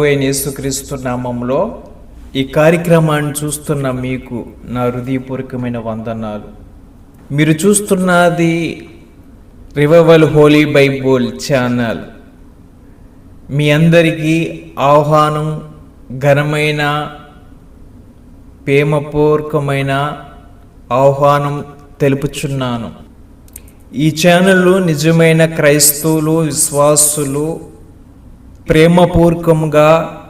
యేసుక్రీస్తు నామంలో ఈ కార్యక్రమాన్ని చూస్తున్న మీకు నా హృదయపూర్వకమైన వందనాలు. మీరు చూస్తున్నది రివైవల్ హోలీ బైబుల్ ఛానల్. మీ అందరికీ ఆహ్వానం, ఘనమైన ప్రేమపూర్వకమైన ఆహ్వానం తెలుపుచున్నాను. ఈ ఛానల్లో నిజమైన క్రైస్తవులు, విశ్వాసులు ప్రేమపూర్వకంగా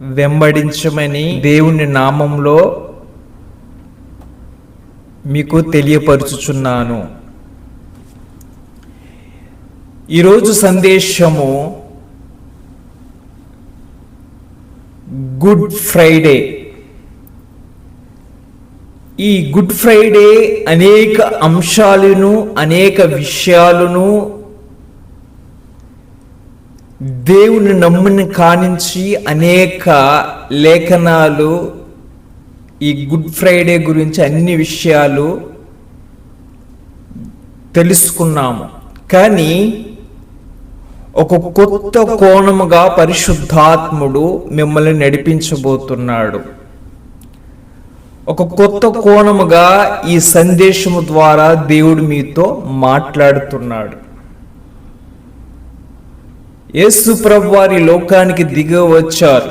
వెంబడించమని దేవుని నామంలో మీకు తెలియపరుచుచున్నాను. ఈరోజు సందేశము గుడ్ ఫ్రైడే. ఈ గుడ్ ఫ్రైడే అనేక అంశాలను, అనేక విషయాలను దేవుని నమ్ముని కానించి అనేక లేఖనాలు ఈ గుడ్ ఫ్రైడే గురించి అన్ని విషయాలు తెలుసుకున్నాము. కానీ ఒక కొత్త కోణముగా పరిశుద్ధాత్ముడు మిమ్మల్ని నడిపించబోతున్నాడు. ఒక కొత్త కోణముగా ఈ సందేశము ద్వారా దేవుడు మీతో మాట్లాడుతున్నాడు. యేసు ప్రభువారి లోకానికి దిగి వచ్చారు.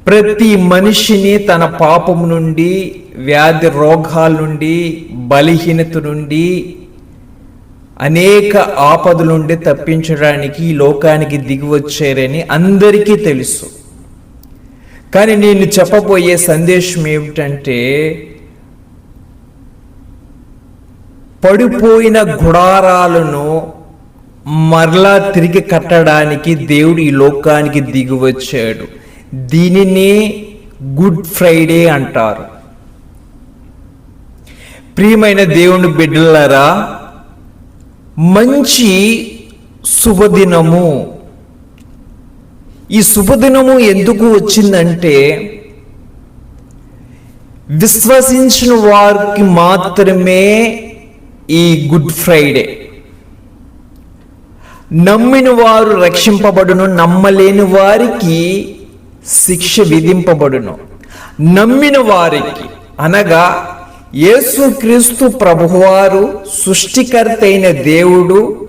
ప్రతి మనిషిని తన పాపము నుండి, వ్యాధి రోగాల నుండి, బలహీనత నుండి, అనేక ఆపదల నుండి తప్పించడానికి ఈ లోకానికి దిగి వచ్చారని అందరికీ తెలుసు. కానీ నేను చెప్పబోయే సందేశం ఏమిటంటే, పడిపోయిన గుడారాలను మరలా తిరిగి కట్టడానికి దేవుడు ఈ లోకానికి దిగి వచ్చాడు. దీనినే గుడ్ ఫ్రైడే అంటారు. ప్రియమైన దేవుని బిడ్డలారా, మంచి శుభదినము. ఈ శుభదినము ఎందుకు వచ్చిందంటే, విశ్వసించిన వారికి మాత్రమే ఈ గుడ్ ఫ్రైడే. నమ్మిన వారు రక్షింపబడును, నమ్మలేని వారికి శిక్ష విధింపబడును. నమ్మిన వారికి అనగా యేసుక్రీస్తు ప్రభువారు సృష్టికర్త అయిన దేవుడు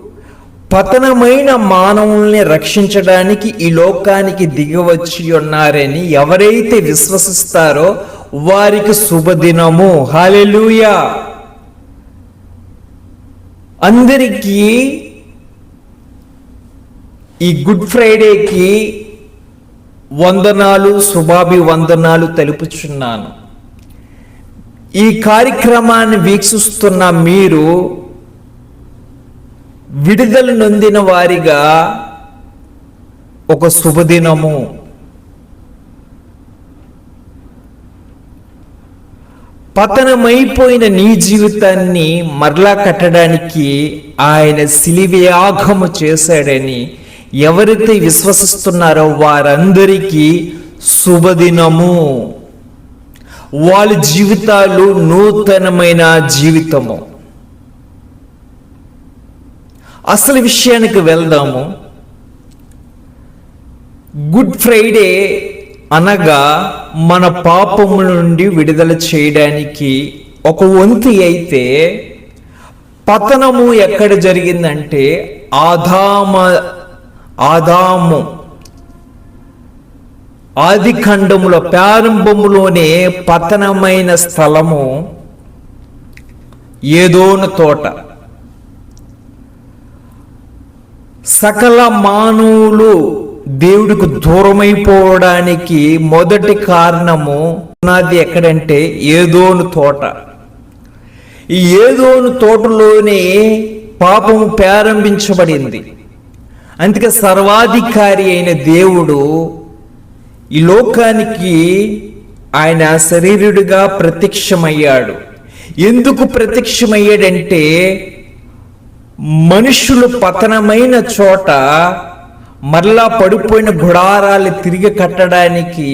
పతనమైన మానవుల్ని రక్షించడానికి ఈ లోకానికి దిగివచ్చి ఉన్నారని ఎవరైతే విశ్వసిస్తారో వారికి శుభదినము. హల్లెలూయా. అందరికీ ఈ గుడ్ ఫ్రైడేకి వందనాలు, శుభాభివందనాలు తెలుపుచున్నాను. ఈ కార్యక్రమాన్ని వీక్షిస్తున్న మీరు విడుదల నొందిన వారిగా ఒక శుభదినము. పతనమైపోయిన నీ జీవితాన్ని మరలా కట్టడానికి ఆయన శిలువయాగము చేశాడని ఎవరైతే విశ్వసిస్తున్నారో వారందరికీ శుభదినము. వాళ్ళ జీవితాలు నూతనమైన జీవితము. అసలు విషయానికి వెళ్దాము. గుడ్ ఫ్రైడే అనగా మన పాపముల నుండి విడుదల చేయడానికి ఒక వంతు అయితే, పతనము ఎక్కడ జరిగిందంటే ఆదాము ఆది ఖండములో ప్రారంభములోనే పతనమైన స్థలము ఏదోను తోట. సకల మానవులు దేవుడికి దూరమైపోవడానికి మొదటి కారణము ఉన్నది ఎక్కడంటే ఏదోను తోట. ఈ ఏదోను తోటలోనే పాపము ప్రారంభించబడింది. అందుకే సర్వాధికారి అయిన దేవుడు ఈ లోకానికి ఆయన శరీరుడిగా ప్రత్యక్షమయ్యాడు. ఎందుకు ప్రత్యక్షమయ్యాడంటే, మనుషులు పతనమైన చోట మరలా పడిపోయిన గుడారాలు తిరిగి కట్టడానికి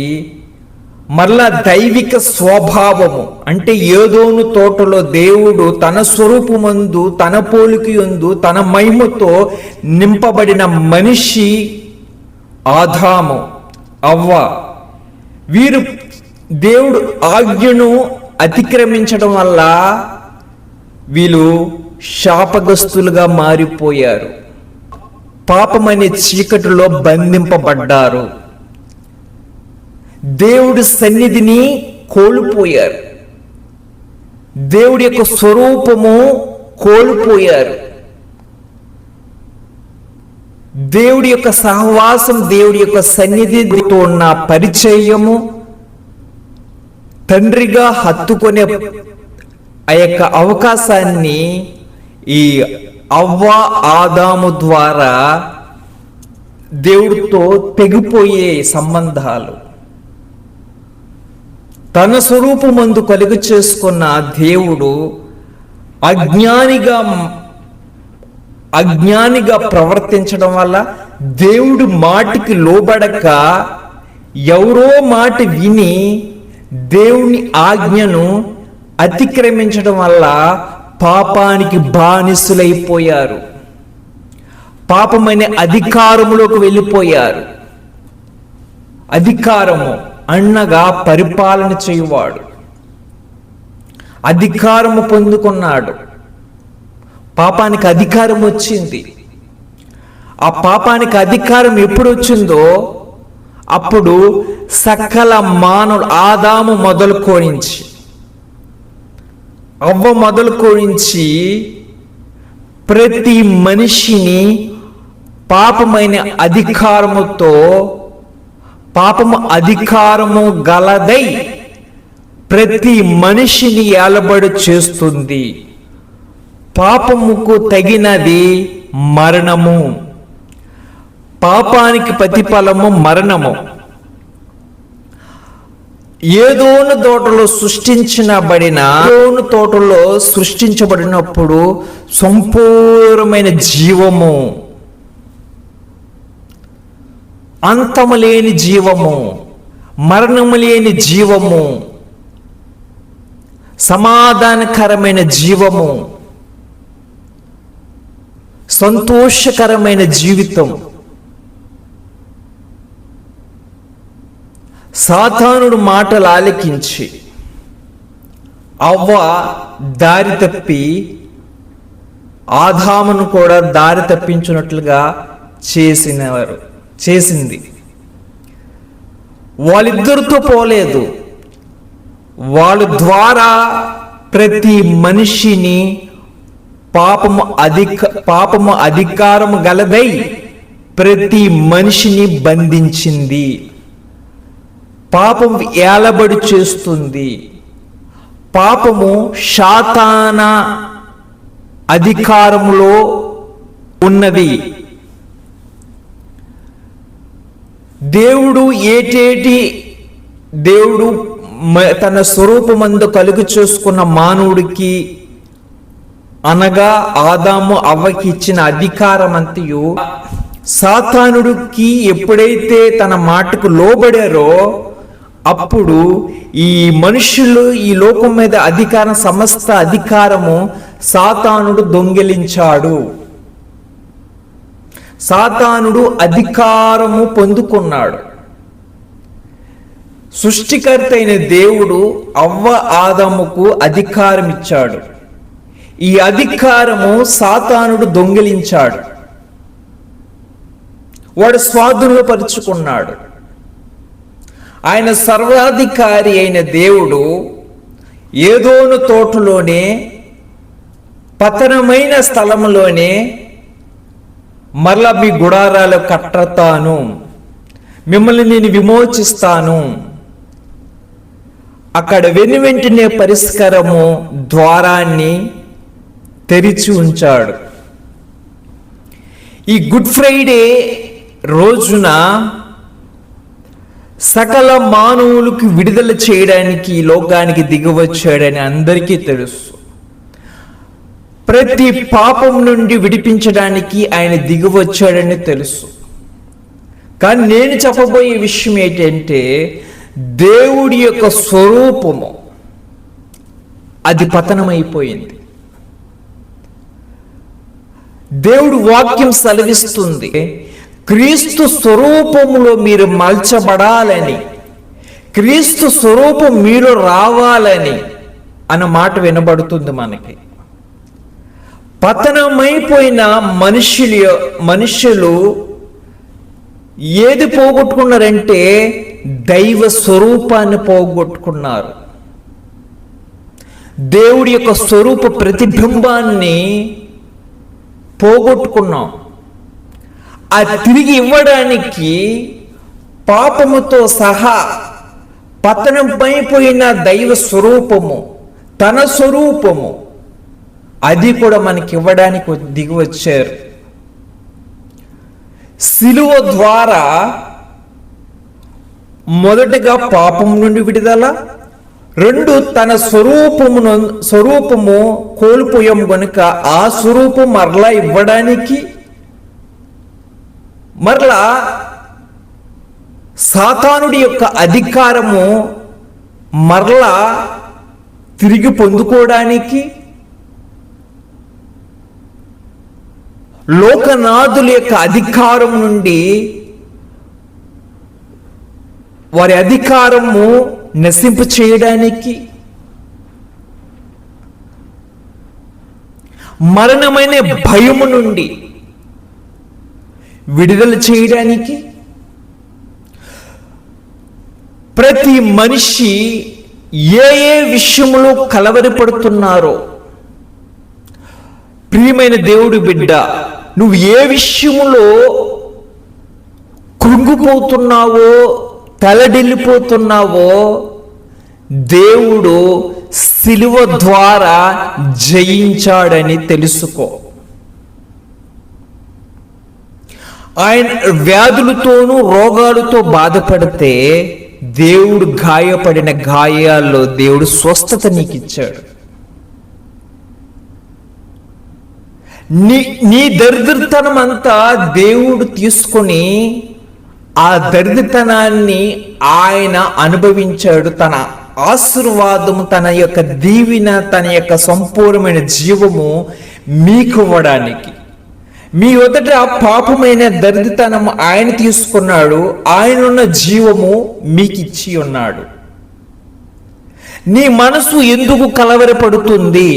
మరలా దైవిక స్వభావము అంటే ఏదోను తోటలో దేవుడు తన స్వరూపమందు తన పోలికయందు తన మహిమతో నింపబడిన మనిషి ఆదాము, అవ్వ వీరు దేవుడు ఆజ్ఞను అతిక్రమించడం వల్ల వీళ్ళు శాపగ్రస్తులుగా మారిపోయారు. పాపమనే చీకటిలో బంధింపబడ్డారు. దేవుడి సన్నిధిని కోల్పోయారు. దేవుడి యొక్క స్వరూపము కోల్పోయారు. దేవుడి యొక్క సహవాసం, దేవుడి యొక్క సన్నిధితో ఉన్న పరిచయము, తండ్రిగా హత్తుకునే ఆ యొక్క అవకాశాన్ని ఈ అవ్వ ఆదాము ద్వారా దేవుడితో తెగిపోయే సంబంధాలు. తన స్వరూపమందు కలుగు చేసుకున్న దేవుడు అజ్ఞానిగా ప్రవర్తించడం వల్ల, దేవుడి మాటికి లోబడక ఎవరో మాట విని దేవుని ఆజ్ఞను అతిక్రమించడం వల్ల పాపానికి బానిసులైపోయారు. పాపమనే అధికారములోకి వెళ్ళిపోయారు. అధికారము అన్నగా పరిపాలన చేయువాడు. అధికారము పొందుకున్నాడు. పాపానికి అధికారం వచ్చింది. ఆ పాపానికి అధికారం ఎప్పుడు వచ్చిందో అప్పుడు సకల మానవులు, ఆదాము మొదలుకోనించి అవ్వ మొదలుకోనించి ప్రతి మనిషిని పాపమైన అధికారముతో, పాపము అధికారము గలదై ప్రతి మనిషిని ఏలబడి చేస్తుంది. పాపముకు తగినది మరణము. పాపానికి ప్రతిఫలము మరణము. ఏదోను తోటలో సృష్టించబడినప్పుడు సంపూర్ణమైన జీవము, అంతము లేని జీవము, మరణము లేని జీవము, సమాధానకరమైన జీవము, సంతోషకరమైన జీవితం. సాతానుడు మాటలు ఆలకించి అవ్వ దారి తప్పి ఆదామును కూడా దారి తప్పించినట్లుగా చేసింది. వాళ్ళిద్దరితో పోలేదు. వాళ్ళ ద్వారా ప్రతి మనిషిని పాపము అధికారము గలదై ప్రతి మనిషిని బంధించింది. పాపం ఏలబడి చేస్తుంది. పాపము శాతాన అధికారములో ఉన్నది. దేవుడు తన స్వరూపమందు కలుగు చేసుకున్న మానవుడికి, అనగా ఆదాము అవ్వకి ఇచ్చిన అధికారం అంతయు సాతానుడికి ఎప్పుడైతే తన మాటకు లోబడారో అప్పుడు ఈ మనుషులు, ఈ లోకం మీద అధికారం, సమస్త అధికారము సాతానుడు దొంగిలించాడు. సాతానుడు అధికారము పొందుకున్నాడు. సృష్టికర్త అయిన దేవుడు అవ్వ ఆదాముకు అధికారం ఇచ్చాడు. ఈ అధికారము సాతానుడు దొంగిలించాడు. వాడు స్వాధీనంలో పరుచుకున్నాడు. ఆయన సర్వాధికారి అయిన దేవుడు ఏదోను తోటలోనే, పతనమైన స్థలంలోనే మరలా మీ గుడారాలు కట్టతాను, మిమ్మల్ని నేను విమోచిస్తాను, అక్కడ వెనువెంటనే పరిష్కారము ద్వారాన్ని తెరిచి ఉంచాడు. ఈ గుడ్ ఫ్రైడే రోజున సకల మానవులకు విడుదల చేయడానికి ఈ లోకానికి దిగివచ్చాడని అందరికీ తెలుసు. ప్రతి పాపం నుండి విడిపించడానికి ఆయన దిగివచ్చాడని తెలుసు. కానీ నేను చెప్పబోయే విషయం ఏంటంటే, దేవుడి యొక్క స్వరూపము అది పతనమైపోయింది. దేవుడు వాక్యం సెలవిస్తుంది, క్రీస్తు స్వరూపములో మీరు మలచబడాలని, క్రీస్తు స్వరూపం మీలో రావాలని అన్న మాట వినబడుతుంది మనకి. పతనమైపోయిన మనుషులు ఏది పోగొట్టుకున్నారంటే దైవ స్వరూపాన్ని పోగొట్టుకున్నారు. దేవుడి యొక్క స్వరూప ప్రతిబింబాన్ని పోగొట్టుకున్నాం. అది తిరిగి ఇవ్వడానికి పాపముతో సహా పతనమైపోయిన దైవ స్వరూపము, తన స్వరూపము, అది కూడా మనకి ఇవ్వడానికి దిగి వచ్చారు. సిలువ ద్వారా మొదటగా పాపం నుండి విడుదల, రెండు తన స్వరూపము కోల్పోయాం గనుక ఆ స్వరూపం మరలా ఇవ్వడానికి, మరలా సాతానుడి యొక్క అధికారము మరలా తిరిగి పొందుకోవడానికి, లోకనాథుల యొక్క అధికారం నుండి వారి అధికారము నశింపు చేయడానికి, మరణమైన భయము నుండి విడుదల చేయడానికి, ప్రతి మనిషి ఏ విషయంలో కలవరపడుతున్నారో, ప్రియమైన దేవుడి బిడ్డ, నువ్వు ఏ విషయంలో కృంగిపోతున్నావో, తలడిల్లిపోతున్నావో, దేవుడు సిలువ ద్వారా జయించాడని తెలుసుకో. ఆయన వ్యాధులతోనూ రోగాలతో బాధపడితే దేవుడు గాయపడిన గాయాల్లో దేవుడు స్వస్థత నీకు ఇచ్చాడు. నీ దరిద్రతనం అంతా దేవుడు తీసుకొని ఆ దరిద్రతనాన్ని ఆయన అనుభవించాడు. తన ఆశీర్వాదము, తన యొక్క దీవెన, తన యొక్క సంపూర్ణమైన జీవము మీకు ఇవ్వడానికి. మీ మొదట పాపమైన దరిద్రతనం ఆయన తీసుకున్నాడు, ఆయనున్న జీవము మీకు ఇచ్చి ఉన్నాడు. నీ మనసు ఎందుకు కలవరపడుతుంది?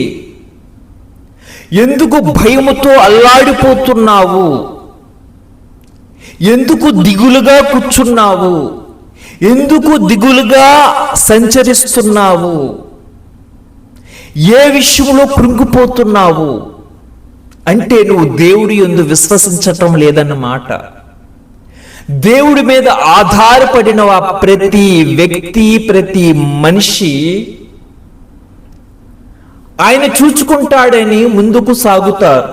ఎందుకు భయముతో అల్లాడిపోతున్నావు? ఎందుకు దిగులుగా కూర్చున్నావు? ఎందుకు దిగులుగా సంచరిస్తున్నావు? ఏ విషయంలో కృంగిపోతున్నావు అంటే నువ్వు దేవుడి యందు విశ్వసించటం లేదన్నమాట. దేవుడి మీద ఆధారపడిన ప్రతి వ్యక్తి, ప్రతి మనిషి ఆయన చూచుకుంటాడని ముందుకు సాగుతారు.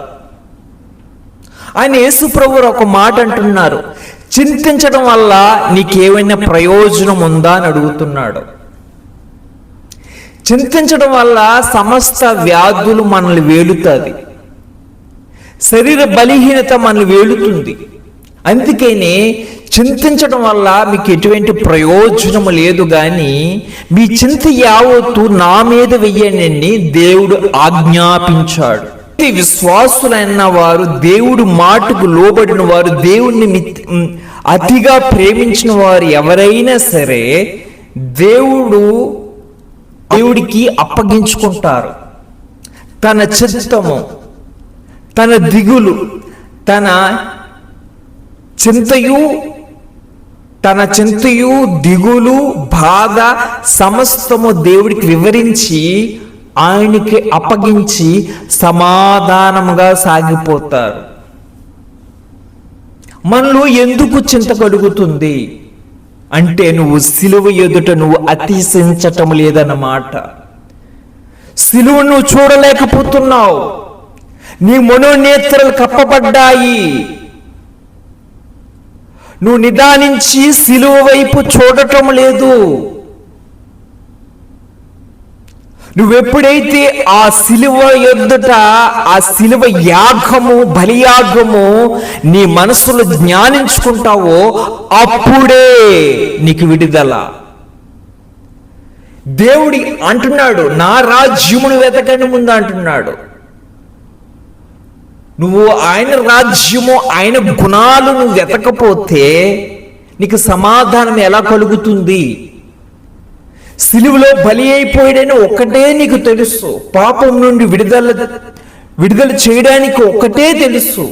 ఆయన యేసు ప్రభువు ఒక మాట అంటున్నారు, చింతించడం వల్ల నీకేమైనా ప్రయోజనం ఉందా అని అడుగుతున్నాడు. చింతించడం వల్ల సమస్త వ్యాధులు మనల్ని వేలుతుంది, శరీర బలహీనత మనల్ని వేలుతుంది. అందుకనే చింతించడం వల్ల మీకు ఎటువంటి ప్రయోజనం లేదు, కానీ మీ చింత యావత్తు నా మీద వెయ్యనని దేవుడు ఆజ్ఞాపించాడు. విశ్వాసులైన వారు, దేవుడు మాటకు లోబడిన వారు, దేవుణ్ణి అతిగా ప్రేమించిన వారు ఎవరైనా సరే దేవుడికి అప్పగించుకుంటారు. తన చిత్తము, తన దిగులు, తన చింతయు దిగులు బాధ సమస్తము దేవుడికి వివరించి ఆయనకి అప్పగించి సమాధానముగా సాగిపోతారు. మనలో ఎందుకు చింత కలుగుతుంది అంటే నువ్వు సిలువ ఎదుట నువ్వు అతిశయించటం లేదన్నమాట. సిలువ నువ్వు చూడలేకపోతున్నావు, నీ మనోనేత్రాలు కప్పబడ్డాయి. నువ్వు నిదానించి సిలువ వైపు చూడటం లేదు. నువ్వెప్పుడైతే ఆ సిలువ ఎదుట ఆ సిలువ యాగము, బలియాగము నీ మనసులో జ్ఞానించుకుంటావో అప్పుడే నీకు విడుదల. దేవుడి అంటున్నాడు, నా రాజ్యమును వెతకండి ముందు అంటున్నాడు. నువ్వు ఆయన రాజ్యము, ఆయన గుణాలు నువ్వు వెతకపోతే నీకు సమాధానం ఎలా కలుగుతుంది? సిలువలో బలి అయిపోయాడని ఒక్కటే నీకు తెలుసు. పాపం నుండి విడుదల చేయడానికి ఒక్కటే తెలుసు.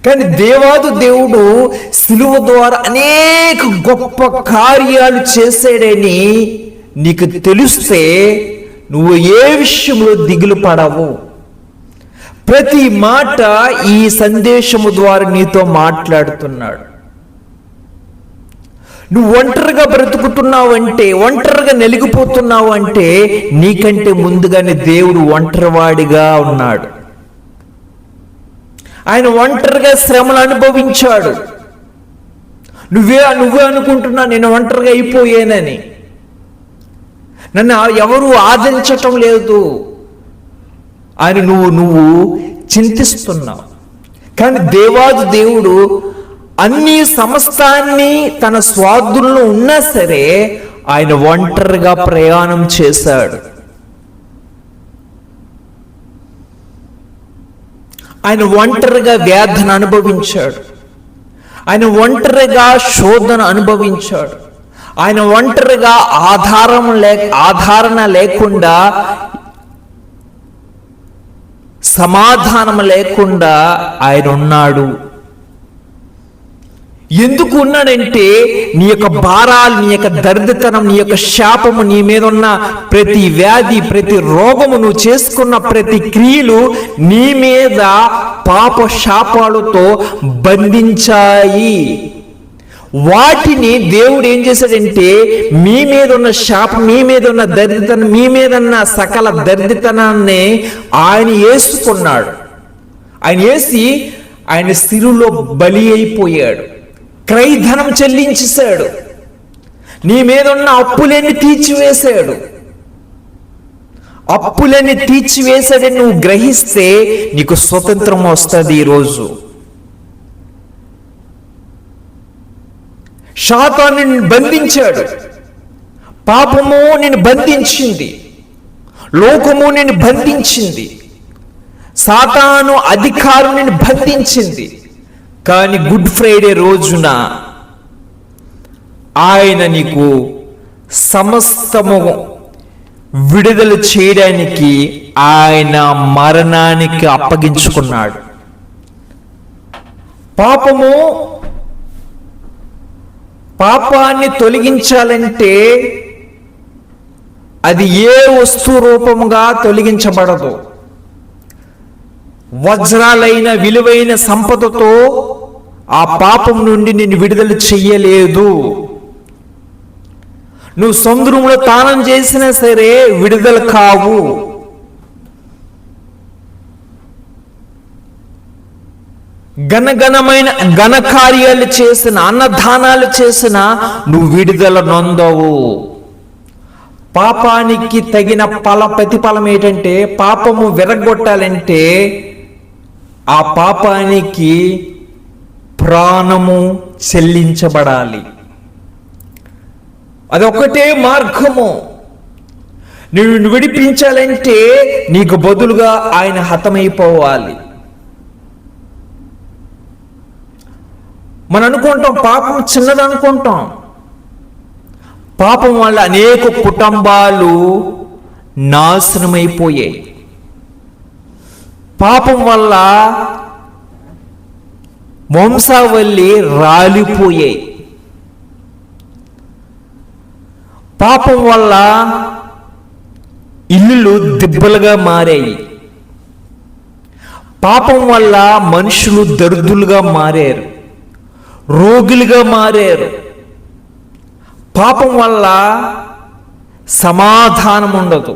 కానీ దేవాది దేవుడు సిలువ ద్వారా అనేక గొప్ప కార్యాలు చేశాడని నీకు తెలిస్తే నువ్వు ఏ విషయంలో దిగులు పడవు. ప్రతి మాట ఈ సందేశము ద్వారా నీతో మాట్లాడుతున్నాడు. నువ్వు ఒంటరిగా బ్రతుకుతున్నావంటే, ఒంటరిగా నలిగిపోతున్నావు అంటే నీకంటే ముందుగానే దేవుడు ఒంటరివాడిగా ఉన్నాడు. ఆయన ఒంటరిగా శ్రమలు అనుభవించాడు. నువ్వే అనుకుంటున్నా నేను ఒంటరిగా అయిపోయానని. నన్ను ఎవరు ఆదరించటం లేదు అని నువ్వు చింతిస్తున్నావు. కానీ దేవాది దేవుడు అన్ని సమస్తాన్ని తన స్వాధీనంలో ఉన్నా సరే ఆయన ఒంటరిగా ప్రయాణం చేశాడు. ఆయన ఒంటరిగా వ్యాధిని అనుభవించాడు. ఆయన ఒంటరిగా శోధన అనుభవించాడు. ఆయన ఒంటరిగా ఆధారణ లేకుండా, సమాధానం లేకుండా ఆయన ఉన్నాడు. ఎందుకు ఉన్నాడంటే నీ యొక్క భారాలు, నీ యొక్క దరిద్రతనం, నీ యొక్క శాపము, నీ మీద ఉన్న ప్రతి వ్యాధి, ప్రతి రోగము, నువ్వు చేసుకున్న ప్రతి క్రియలు నీ మీద పాప శాపాలతో బంధించాయి. వాటిని దేవుడు ఏం చేశాడంటే మీ మీద ఉన్న శాపం, మీ మీద ఉన్న దరిద్రతనం, మీ మీద ఉన్న సకల దరిద్రతనాన్ని ఆయన వేసుకున్నాడు. ఆయన వేసి ఆయన సిలువలో బలి అయిపోయాడు. క్రయధనం చెల్లించేశాడు. నీ మీద ఉన్న అప్పులన్నీ తీర్చివేశాడు. అప్పులన్నీ తీర్చివేశాడని నువ్వు గ్రహిస్తే నీకు స్వతంత్రం వస్తుంది. ఈరోజు శాతాన్ని నిన్ను బంధించాడు. పాపము నిన్ను బంధించింది. లోకము నిన్ను బంధించింది. సాతాను అధికారం నిన్ను బంధించింది. కానీ గుడ్ ఫ్రైడే రోజున ఆయన నీకు సమస్తము విడుదల చేయడానికి ఆయన మరణానికి అప్పగించుకున్నాడు. పాపాన్ని తొలగించాలంటే అది ఏ వస్తు రూపముగా తొలగించబడదు. వజ్రాలైన విలువైన సంపదతో ఆ పాపం నుండి నిన్ను విడుదల చెయ్యలేదు. నువ్వు సముద్రంలో తానం చేసినా సరే విడుదల కావు. ఘనకార్యాలు చేసిన, అన్నదానాలు చేసిన నువ్వు విడుదల నొందవు. పాపానికి తగిన ప్రతిఫలం ఏంటంటే, పాపము విరగొట్టాలంటే ఆ పాపానికి ప్రాణము చెల్లించబడాలి. అదొక్కటే మార్గము. నువ్వు విడిపించాలంటే నీకు బదులుగా ఆయన హతమైపోవాలి. మనం అనుకుంటాం పాపం చిన్నదనుకుంటాం. పాపం వల్ల అనేక కుటుంబాలు నాశనమైపోయాయి. పాపం వల్ల వంశావళి రాలిపోయాయి. పాపం వల్ల ఇల్లులు దిబ్బలుగా మారాయి. పాపం వల్ల మనుషులు దరిద్రులుగా మారారు, రోగులుగా మారారు. పాపం వల్ల సమాధానం ఉండదు.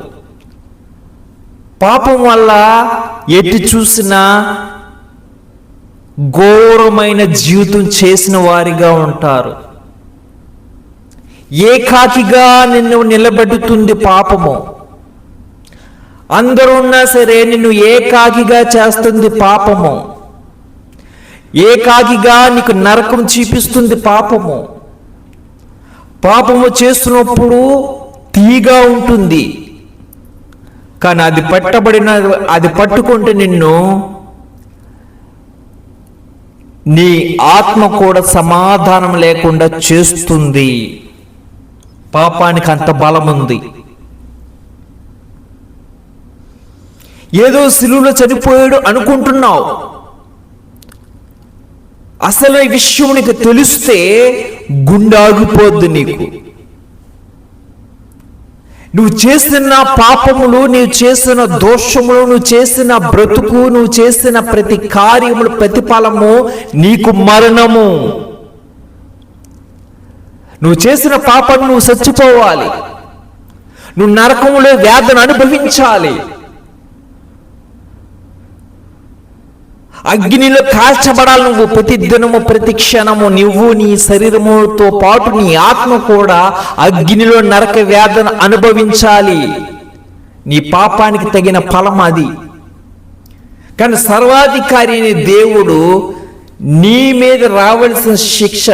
పాపం వల్ల ఎటు చూసినా ఘోరమైన జీవితం చేసిన వారిగా ఉంటారు. ఏకాకిగా నిన్ను నిలబెడుతుంది పాపము. అందరూ ఉన్నా సరే నిన్ను ఏకాకిగా చేస్తుంది పాపము. ఏకాకిగా నీకు నరకం చూపిస్తుంది పాపము. పాపము చేస్తున్నప్పుడు తీగా ఉంటుంది, కానీ అది పట్టుకుంటే నిన్ను నీ ఆత్మ కూడా సమాధానం లేకుండా చేస్తుంది. పాపానికి అంత బలం ఉంది. ఏదో సిలువలో చనిపోయాడు అనుకుంటున్నావు. అసలు ఈ విషయం నీకు తెలిస్తే గుండె ఆగిపోద్ది నీకు. నువ్వు చేసిన పాపములు, నువ్వు చేసిన దోషములు, నువ్వు చేసిన బ్రతుకు, నువ్వు చేసిన ప్రతి కార్యములు ప్రతిఫలము నీకు మరణము. నువ్వు చేసిన పాపం నువ్వు చచ్చిపోవాలి. నువ్వు నరకములో వేదన అనుభవించాలి. అగ్నిలో కాల్చబడాలి నువ్వు. ప్రతి దినము ప్రతి క్షణము నువ్వు నీ శరీరముతో పాటు నీ ఆత్మ కూడా అగ్నిలో నరక వేదన అనుభవించాలి. నీ పాపానికి తగిన ఫలం అది. కానీ సర్వాధికారి అయిన దేవుడు నీ మీద రావాల్సిన శిక్ష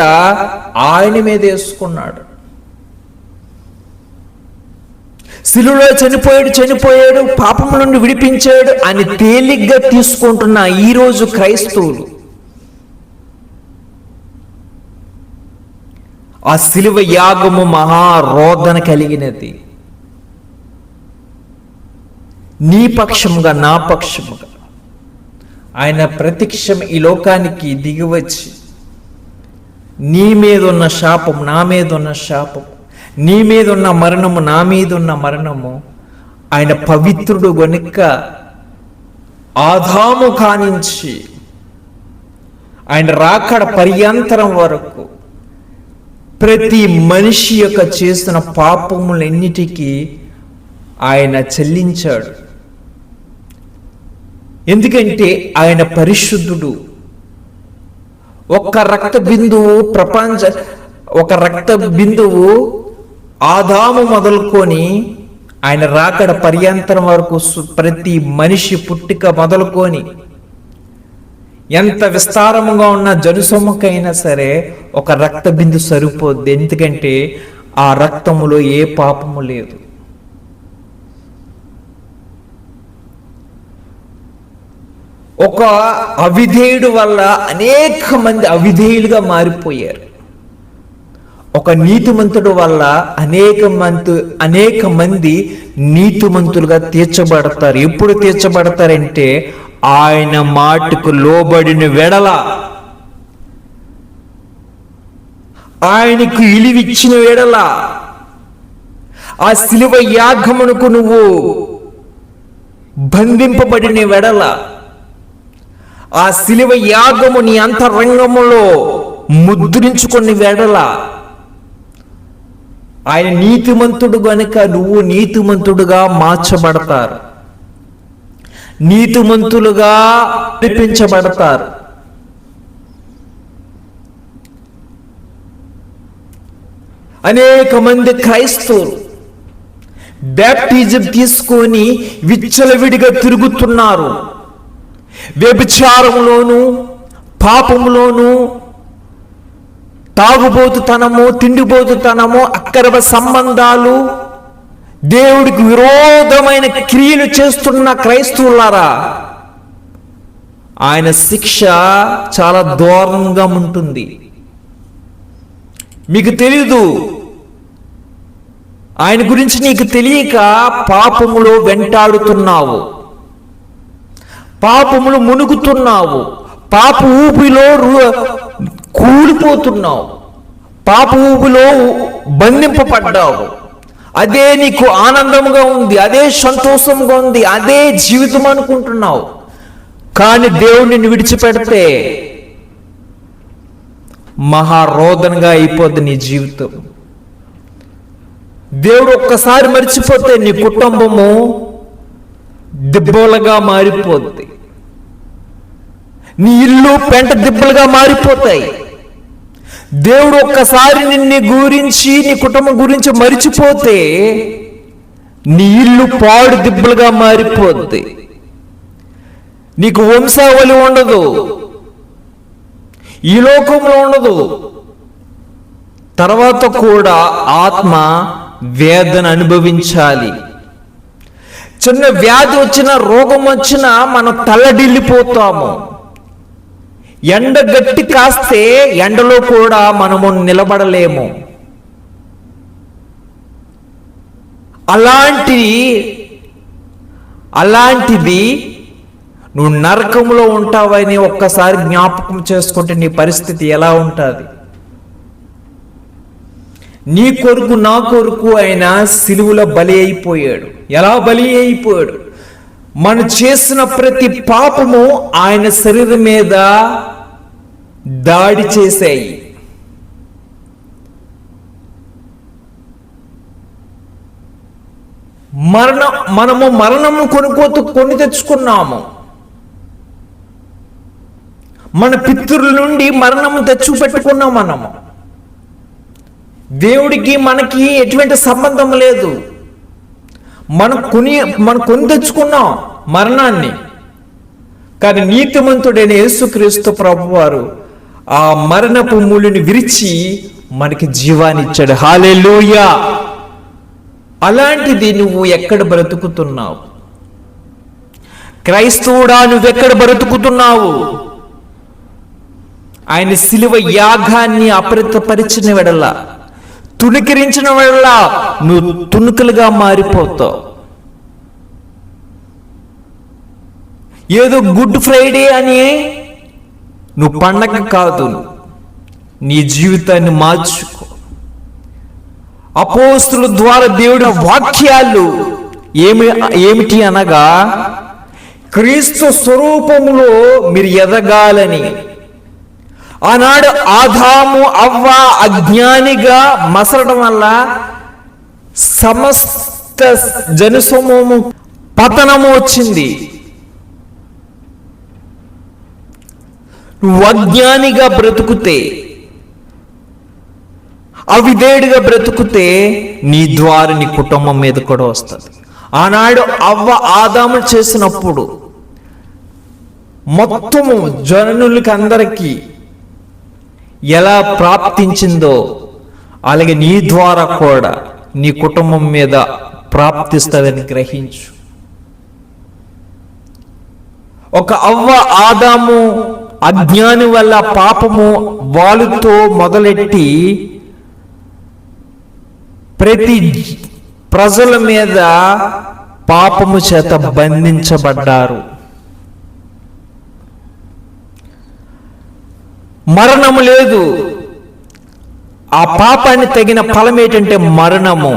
ఆయన మీద వేసుకున్నాడు. సిలువలో చనిపోయాడు, పాపం నుండి విడిపించాడు అని తేలిగ్గా తీసుకుంటున్న ఈరోజు క్రైస్తవులు ఆ సిలువ యాగము మహారోదన కలిగినది. నీ పక్షముగా నా పక్షముగా ఆయన ప్రతిక్షం ఈ లోకానికి దిగివచ్చి నీ మీద ఉన్న శాపం, నా మీద ఉన్న శాపం, నీ మీద ఉన్న మరణము, నా మీద ఉన్న మరణము, ఆయన పవిత్రుడు గనుక ఆదాము కానించి ఆయన రాకడ పర్యంతరం వరకు ప్రతి మనిషి యొక్క చేసిన పాపములన్నిటికీ ఆయన చెల్లించాడు. ఎందుకంటే ఆయన పరిశుద్ధుడు. ఒక రక్త బిందువు ఆదాము మొదలుకొని ఆయన రాకడ పర్యంతరం వరకు ప్రతి మనిషి పుట్టిక మొదలుకొని ఎంత విస్తారముగా ఉన్న జనుసొమ్మకైనా సరే ఒక రక్త బిందు సరిపోద్ది. ఎందుకంటే ఆ రక్తములో ఏ పాపము లేదు. ఒక అవిధేయుడు వల్ల అనేక మంది అవిధేయులుగా మారిపోయారు. ఒక నీతిమంతుడు వల్ల అనేక మంది నీతిమంతులుగా తీర్చబడతారు. ఎప్పుడు తీర్చబడతారంటే ఆయన మాటకు లోబడిన వెడల, ఆయనకు ఇలివిచ్చిన వెడల, ఆ శిలువ యాగమునకు నువ్వు బంధింపబడిన వెడల, ఆ శిలువ యాగము నీ అంతరంగములో ముద్రించుకుని వెడల, ఆయన నీతిమంతుడు గనుక నువ్వు నీతిమంతుడుగా మార్చబడతారు, నీతిమంతులుగా నడిపించబడతారు. అనేక మంది క్రైస్తవులు బ్యాప్టిజం తీసుకొని విచ్చలవిడిగా తిరుగుతున్నారు. వ్యభిచారములోను, పాపములోను, తాగుబోతుతనము, తిండిబోతుతనము, అక్రమ సంబంధాలు, దేవుడికి విరోధమైన క్రియలు చేస్తున్న క్రైస్తవులారా, ఆయన శిక్ష చాలా దారుణంగా ఉంటుంది. మీకు తెలీదు, ఆయన గురించి నీకు తెలియక పాపములో వెంటాడుతున్నావు, పాపములు మునుగుతున్నావు, పాప ఊపిలో కూలిపోతున్నావు, పాప ఊపిలో బంధింపబడ్డావు. అదే నీకు ఆనందంగా ఉంది, అదే సంతోషంగా ఉంది, అదే జీవితం అనుకుంటున్నావు. కానీ దేవుడిని విడిచిపెడితే మహారోదనగా అయిపోద్ది నీ జీవితం. దేవుడు ఒక్కసారి మర్చిపోతే నీ కుటుంబము దిబ్బలుగా మారిపోద్ది, నీ ఇల్లు పెంట దిబ్బలుగా మారిపోతాయి. దేవుడు ఒక్కసారి నిన్ను గురించి, నీ కుటుంబం గురించి మరిచిపోతే నీ ఇల్లు పాడు దిబ్బలుగా మారిపోద్ది. నీకు వంశావళి ఉండదు, ఈ లోకంలో ఉండదు. తర్వాత కూడా ఆత్మ వేదన అనుభవించాలి. చిన్న వ్యాధి వచ్చినా, రోగం వచ్చినా మనం తల్లడిల్లిపోతాము. ఎండ గట్టి కాస్తే ఎండలో కూడా మనము నిలబడలేము. అలాంటిది నువ్వు నరకంలో ఉంటావని ఒక్కసారి జ్ఞాపకం చేసుకుంటే నీ పరిస్థితి ఎలా ఉంటుంది? నీ కొరకు నా కొరకు ఆయన సిలువలో బలి అయిపోయాడు. ఎలా బలి అయిపోయాడు? మనం చేసిన ప్రతి పాపము ఆయన శరీరం మీద దాడి చేశాయి. మనము మరణము కొని తెచ్చుకున్నాము. మన పితృల నుండి మరణము తెచ్చిపెట్టుకున్నాం. మనము దేవుడికి మనకి ఎటువంటి సంబంధం లేదు. మనం కొని తెచ్చుకున్నాం మరణాన్ని. కానీ నీతిమంతుడైన యేసుక్రీస్తు ప్రభువారు ఆ మరణపు మూలుని విరిచి మనకి జీవాన్ని ఇచ్చాడు. హల్లెలూయా. అలాంటిది నువ్వు ఎక్కడ బ్రతుకుతున్నావు? క్రైస్తవుడా, నువ్వెక్కడ బ్రతుకుతున్నావు? ఆయన సిలువ యాగాన్ని అపరితపరిచిన వెడల, తుణికరించిన వెడల నువ్వు తుణుకలుగా మారిపోతావు. ఏదో గుడ్ ఫ్రైడే అని నువ్వు పండగ కాదు, నీ జీవితాన్ని మార్చుకో. అపోస్తుల ద్వారా దేవుడి వాక్యాలు ఏమిటి అనగా, క్రీస్తు స్వరూపములో మీరు ఎదగాలని. ఆనాడు ఆదాము అవ్వ అజ్ఞానిగా మసలడం వల్ల సమస్త జనసమూహము పతనము వచ్చింది. నువ్వు అజ్ఞానిగా బ్రతుకుతే, అవిధేయుడిగా బ్రతుకుతే నీ ద్వారా నీ కుటుంబం మీద కూడా వస్తుంది. ఆనాడు అవ్వ ఆదాము చేసినప్పుడు మొత్తము జనులకి అందరికీ ఎలా ప్రాప్తించిందో అలాగే నీ ద్వారా కూడా నీ కుటుంబం మీద ప్రాప్తిస్తుందని గ్రహించు. ఒక అవ్వ ఆదాము అజ్ఞాని వల్ల పాపము వాళ్ళతో మొదలెట్టి ప్రతి ప్రజల మీద పాపము చేత బంధించబడ్డారు. మరణము లేదు. ఆ పాపాన్ని తగిన ఫలం ఏంటంటే మరణము.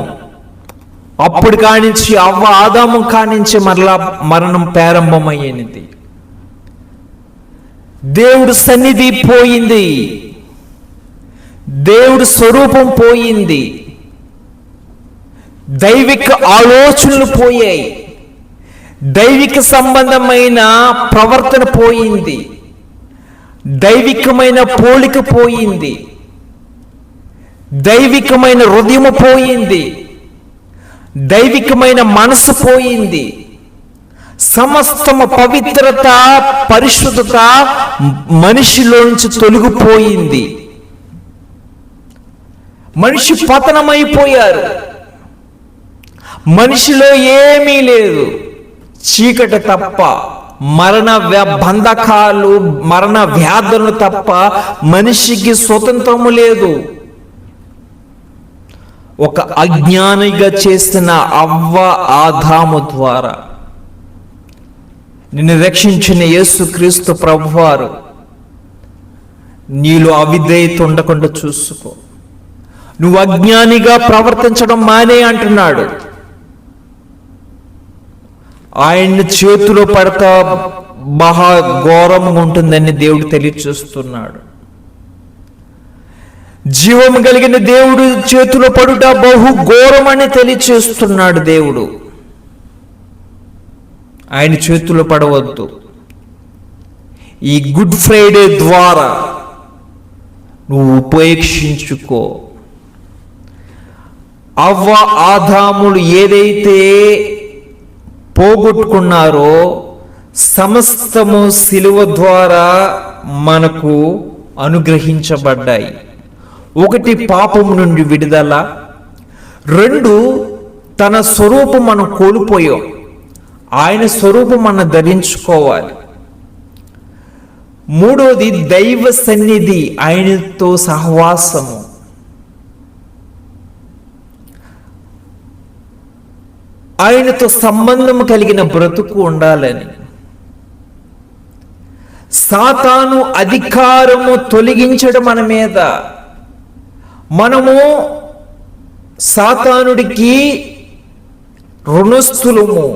అప్పుడు కానించి అవ్వ ఆదాము కానించి మరలా మరణం ప్రారంభమయ్యింది. దేవుడు సన్నిధి పోయింది, దేవుడు స్వరూపం పోయింది, దైవిక ఆలోచనలు పోయాయి, దైవిక సంబంధమైన ప్రవర్తన పోయింది, దైవికమైన పోలిక పోయింది, దైవికమైన హృదయము పోయింది, దైవికమైన మనసు పోయింది. సమస్తము పవిత్రత పరిశుద్ధత మనిషిలో నుంచి తొలగిపోయింది. మనిషి పతనమైపోయారు. మనిషిలో ఏమీ లేదు, చీకటి తప్ప, మరణ బంధకాలు మరణ వ్యాధులను తప్ప మనిషికి స్వతంత్రము లేదు. ఒక అజ్ఞానిగా చేసిన అవ్వ ఆదాము ద్వారా నిన్ను రక్షించిన యేసుక్రీస్తు ప్రభువారు నీలో అవిధేయత ఉండకుండా చూసుకో. నువ్వు అజ్ఞానిగా ప్రవర్తించడం మానే అంటున్నాడు. ఆయన్ని చేతిలో పడతా మహా ఘోరంగా ఉంటుందని దేవుడు తెలియచేస్తున్నాడు. జీవం కలిగిన దేవుడు చేతిలో పడుట బహు ఘోరమని తెలియచేస్తున్నాడు. దేవుడు ఆయన చేతిలో పడవద్దు. ఈ గుడ్ ఫ్రైడే ద్వారా నువ్వు ఉపేక్షించుకో. అవ్వ ఆదాములు ఏదైతే పోగొట్టుకున్నారో సమస్తము సిలువ ద్వారా మనకు అనుగ్రహించబడ్డాయి. ఒకటి, పాపం నుండి విడుదల. రెండు, తన స్వరూపం మనం కోల్పోయాం, ఆయన స్వరూపం మనం ధరించుకోవాలి. మూడోది దైవ సన్నిధి, ఆయనతో సహవాసము. ఆయనతో సంబంధం కలిగిన బ్రతుకు ఉండాలని. సాతాను అధికారము తొలగించడం మన మీద. మనము సాతానుడికి రుణస్థులము,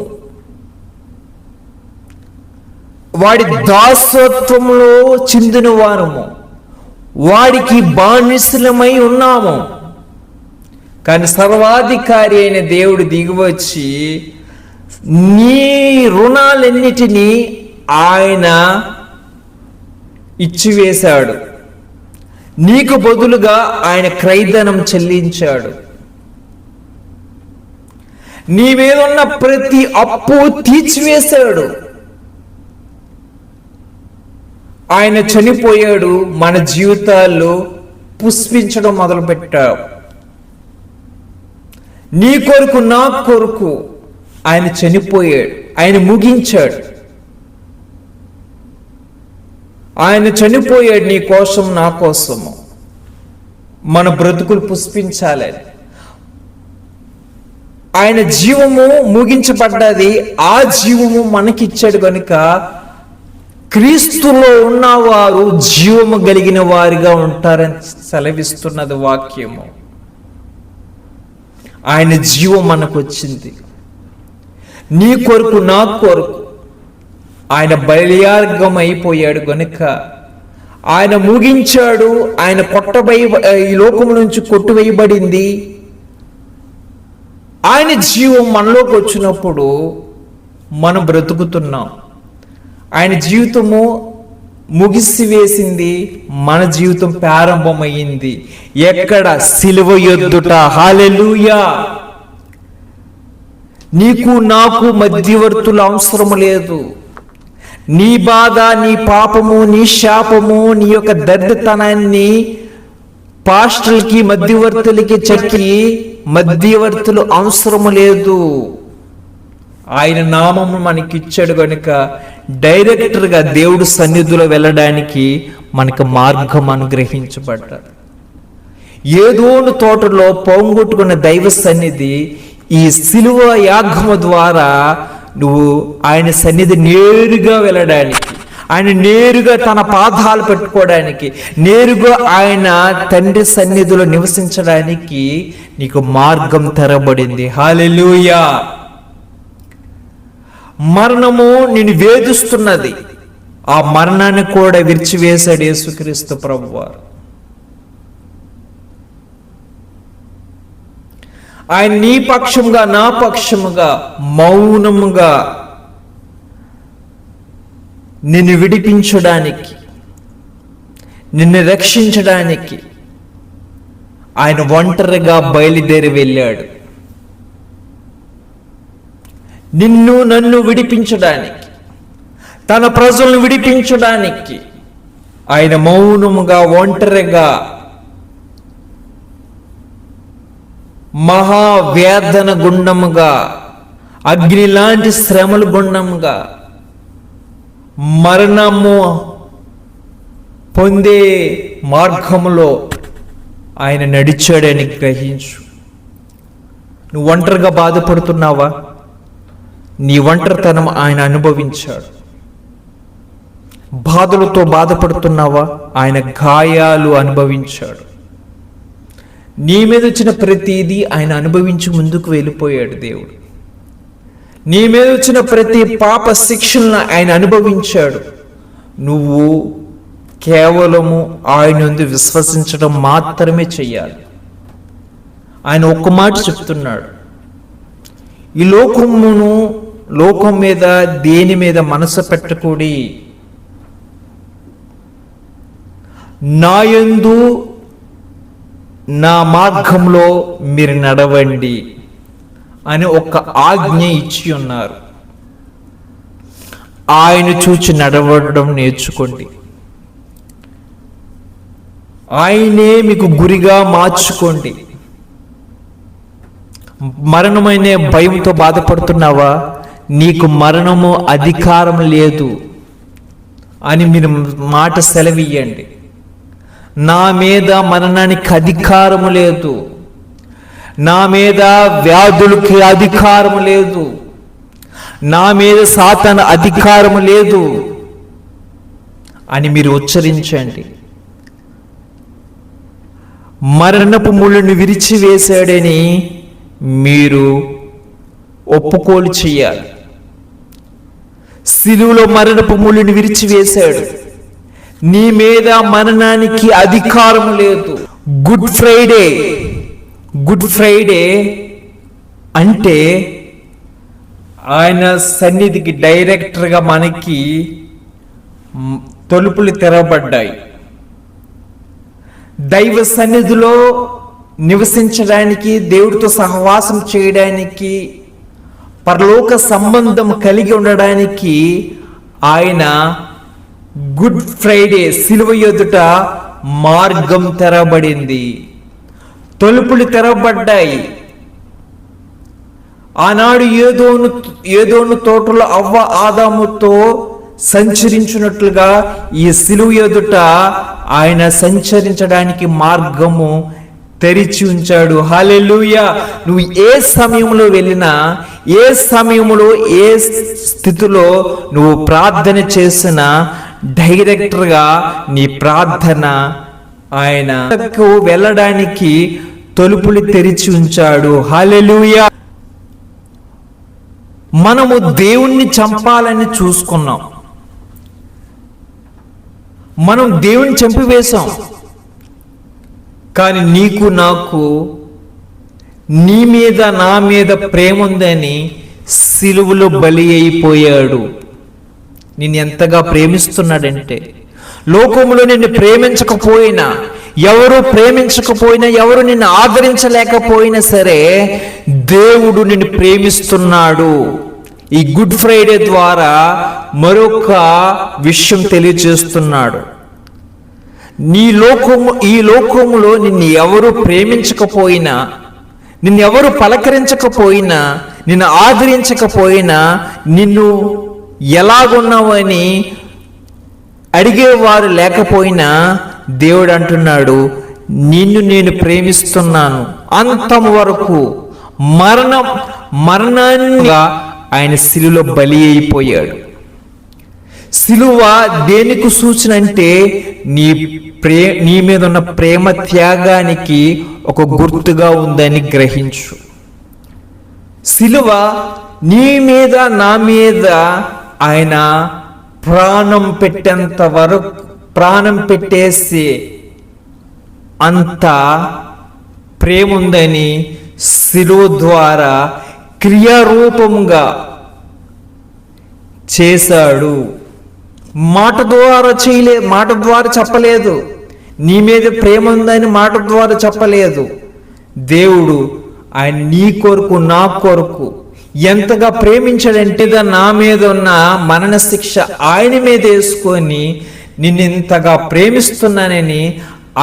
వాడి దాసత్వంలో చెందిన వారము, వాడికి బానిసలమై ఉన్నాము. కానీ సర్వాధికారి అయిన దేవుడు దిగివచ్చి నీ రుణాలన్నిటినీ ఆయన ఇచ్చివేశాడు. నీకు బదులుగా ఆయన క్రయధనం చెల్లించాడు. నీ మీద ఉన్న ప్రతి అప్పు తీర్చివేశాడు. ఆయన చనిపోయాడు, మన జీవితాల్లో పుష్పించడం మొదలుపెట్టాడు. నీ కొరకు నా కొరకు ఆయన చనిపోయాడు, ఆయన ముగించాడు. ఆయన చనిపోయాడు నీ కోసం, నా కోసము. మన బ్రతుకులు పుష్పించాలని. ఆయన జీవము ముగించబడ్డది, ఆ జీవము మనకిచ్చాడు కనుక క్రీస్తులో ఉన్నవారు జీవము కలిగిన వారిగా ఉంటారని సెలవిస్తున్నది వాక్యము. ఆయన జీవం మనకు వచ్చింది. నీ కొరకు నా కొరకు ఆయన బలియార్గం అయిపోయాడు గనుక ఆయన ముగించాడు. ఆయన ఈ లోకము నుంచి కొట్టువేయబడింది. ఆయన జీవం మనలోకి వచ్చినప్పుడు మనం బ్రతుకుతున్నాం. ఆయన జీవితము ముగిసివేసింది, మన జీవితం ప్రారంభమైంది. ఎక్కడ? సిలువ యొద్దుట. హల్లెలూయా. నీకు నాకు మధ్యవర్తుల అవసరం లేదు. నీ బాధ, నీ పాపము, నీ శాపము, నీ యొక్క దరిద్రతనాన్ని పాస్టర్లకి, మధ్యవర్తులకి చెప్పి మధ్యవర్తులు అవసరం లేదు. ఆయన నామము మనకిచ్చాడు కనుక డైరెక్టర్గా దేవుడు సన్నిధిలో వెళ్ళడానికి మనకు మార్గం అనుగ్రహించబడ్డాడు. ఏదోను తోటలో పోంగొట్టుకున్న దైవ సన్నిధి ఈ సిలువ యాగము ద్వారా నువ్వు ఆయన సన్నిధి నేరుగా వెళ్ళడానికి, ఆయన నేరుగా తన పాదాలు పెట్టుకోవడానికి, నేరుగా ఆయన తండ్రి సన్నిధిలో నివసించడానికి నీకు మార్గం తెరబడింది. హల్లెలూయా. మరణము నిన్ను వేధిస్తున్నది, ఆ మరణాన్ని కూడా విరిచివేశాడు యేసుక్రీస్తు ప్రభువారు. ఆయన నీ పక్షముగా, నా పక్షముగా మౌనముగా నిన్ను విడిపించడానికి, నిన్ను రక్షించడానికి ఆయన ఒంటరిగా బయలుదేరి వెళ్ళాడు. నిన్ను నన్ను విడిపించడానికి, తన ప్రజలను విడిపించడానికి ఆయన మౌనముగా, ఒంటరిగా, మహావేదన గుండముగా, అగ్ని లాంటి శ్రమల గుండముగా, మరణము పొందే మార్గములో ఆయన నడిచాడని గ్రహించు. నువ్వు ఒంటరిగా బాధపడుతున్నావా? నీ ఒంటరితనం ఆయన అనుభవించాడు. బాధలతో బాధపడుతున్నావా? ఆయన గాయాలు అనుభవించాడు. నీ మీద వచ్చిన ప్రతిదీ ఆయన అనుభవించి ముందుకు వెళ్ళిపోయాడు దేవుడు. నీ మీద వచ్చిన ప్రతి పాప శిక్షలను ఆయన అనుభవించాడు. నువ్వు కేవలము ఆయన యందు విశ్వసించడం మాత్రమే చెయ్యాలి. ఆయన ఒక్క మాట చెప్తున్నాడు, ఈ లోకం మీద దేని మీద మనసు పెట్టకూడి, నా యందు నా మార్గంలో మీరు నడవండి అని ఒక ఆజ్ఞ ఇచ్చి ఉన్నారు. ఆయన చూచి నడవడం నేర్చుకోండి. ఆయనే మీకు గురిగా మార్చుకోండి. మరణమైన భయంతో బాధపడుతున్నావా? నీకు మరణము అధికారం లేదు. అని మీరు మాట సెలవియ్యండి. నా మీద మరణానికి అధికారము లేదు, నా మీద వ్యాధులకి అధికారము లేదు, నా మీద సాతాను అధికారము లేదు అని మీరు ఉచ్చరించండి. మరణపు ముళ్ళను విరిచివేశాడని మీరు ఒప్పుకోలు చేయాలి. సిలువలో మరణపు ముళ్ళను విరిచివేశాడు, నీ మీద మరణానికి అధికారం లేదు. గుడ్ ఫ్రైడే అంటే ఆయన సన్నిధికి డైరెక్టర్గా మనకి తలుపులు తెరవబడ్డాయి. దైవ సన్నిధిలో నివసించడానికి, దేవుడితో సహవాసం చేయడానికి, పరలోక సంబంధం కలిగి ఉండడానికి ఆయన గుడ్ ఫ్రైడే సిలువ ఎదుట మార్గం తెరబడింది, తలుపులు తెరవబడ్డాయి. ఆనాడు ఏదోను తోటలో అవ్వ ఆదాముతో సంచరించినట్లుగా ఈ సిలువ ఎదుట ఆయన సంచరించడానికి మార్గము తెరిచి ఉంచాడు. హల్లెలూయా. నువ్వు ఏ సమయంలో వెళ్ళినా, ఏ సమయంలో, ఏ స్థితిలో నువ్వు ప్రార్థన చేసినా డైరెక్టర్గా నీ ప్రార్థన ఆయన వెళ్ళడానికి తలుపులు తెరిచి ఉంచాడు. హల్లెలూయా. మనము దేవుణ్ణి చంపాలని చూసుకున్నాం, మనం దేవుణ్ణి చంపివేశాం. కానీ నీకు నాకు నీ మీద నా మీద ప్రేమ ఉందని సిలువలో బలి అయిపోయాడు. నిన్ను ఎంతగా ప్రేమిస్తున్నాడంటే, లోకములో నిన్ను ప్రేమించకపోయినా, ఎవరు ప్రేమించకపోయినా, ఎవరు నిన్ను ఆదరించలేకపోయినా సరే దేవుడు నిన్ను ప్రేమిస్తున్నాడు. ఈ గుడ్ ఫ్రైడే ద్వారా మరొక విషయం తెలియజేస్తున్నాడు. ఈ లోకములో నిన్ను ఎవరు ప్రేమించకపోయినా, నిన్ను ఎవరు పలకరించకపోయినా, నిన్ను ఆదరించకపోయినా, నిన్ను ఎలాగున్నావని అడిగేవారు లేకపోయినా దేవుడు అంటున్నాడు, నిన్ను నేను ప్రేమిస్తున్నాను. అంతం వరకు మరణాన్ని ఆయన సిలువలో బలి అయిపోయాడు. సిలువ దేనికి సూచన అంటే నీ మీద ఉన్న ప్రేమ త్యాగానికి ఒక గుర్తుగా ఉందని గ్రహించు. సిలువ నీ మీద నా మీద ఆయన ప్రాణం పెట్టేంత వరకు, ప్రాణం పెట్టేసి అంత ప్రేమ ఉందని సిలువ ద్వారా క్రియారూపంగా చేశాడు. మాట ద్వారా చెప్పలేదు. నీ మీద ప్రేమ ఉందని మాట ద్వారా చెప్పలేదు. దేవుడు ఆయన నీ కొరకు, నా కొరకు ఎంతగా ప్రేమించాడంటే నా మీద ఉన్న మరణ శిక్ష ఆయన మీద వేసుకొని నిన్ను ఇంతగా ప్రేమిస్తున్నానని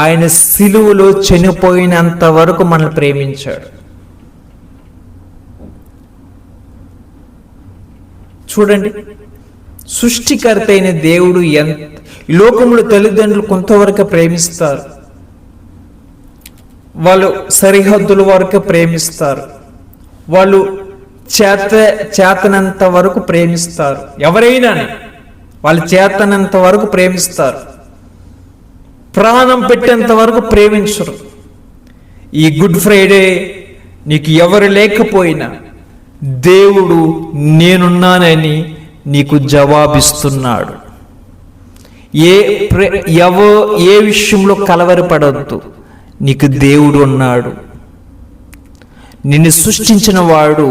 ఆయన సిలువలో చనిపోయినంత వరకు మనల్ని ప్రేమించాడు. చూడండి, సృష్టికర్త అయిన దేవుడు ఈ లోకంలో తల్లిదండ్రులు కొంతవరకు ప్రేమిస్తారు, వాళ్ళు సరిహద్దుల వరకు ప్రేమిస్తారు, వాళ్ళు చేతనంత వరకు ప్రేమిస్తారు. ఎవరైనా వాళ్ళు చేతనంత వరకు ప్రేమిస్తారు, ప్రాణం పెట్టేంత వరకు ప్రేమించరు. ఈ గుడ్ ఫ్రైడే నీకు ఎవరు లేకపోయినా దేవుడు నేనున్నానని నీకు జవాబిస్తున్నాడు. ఏ విషయంలో కలవరపడద్దు, నీకు దేవుడు ఉన్నాడు. నిన్ను సృష్టించిన వాడు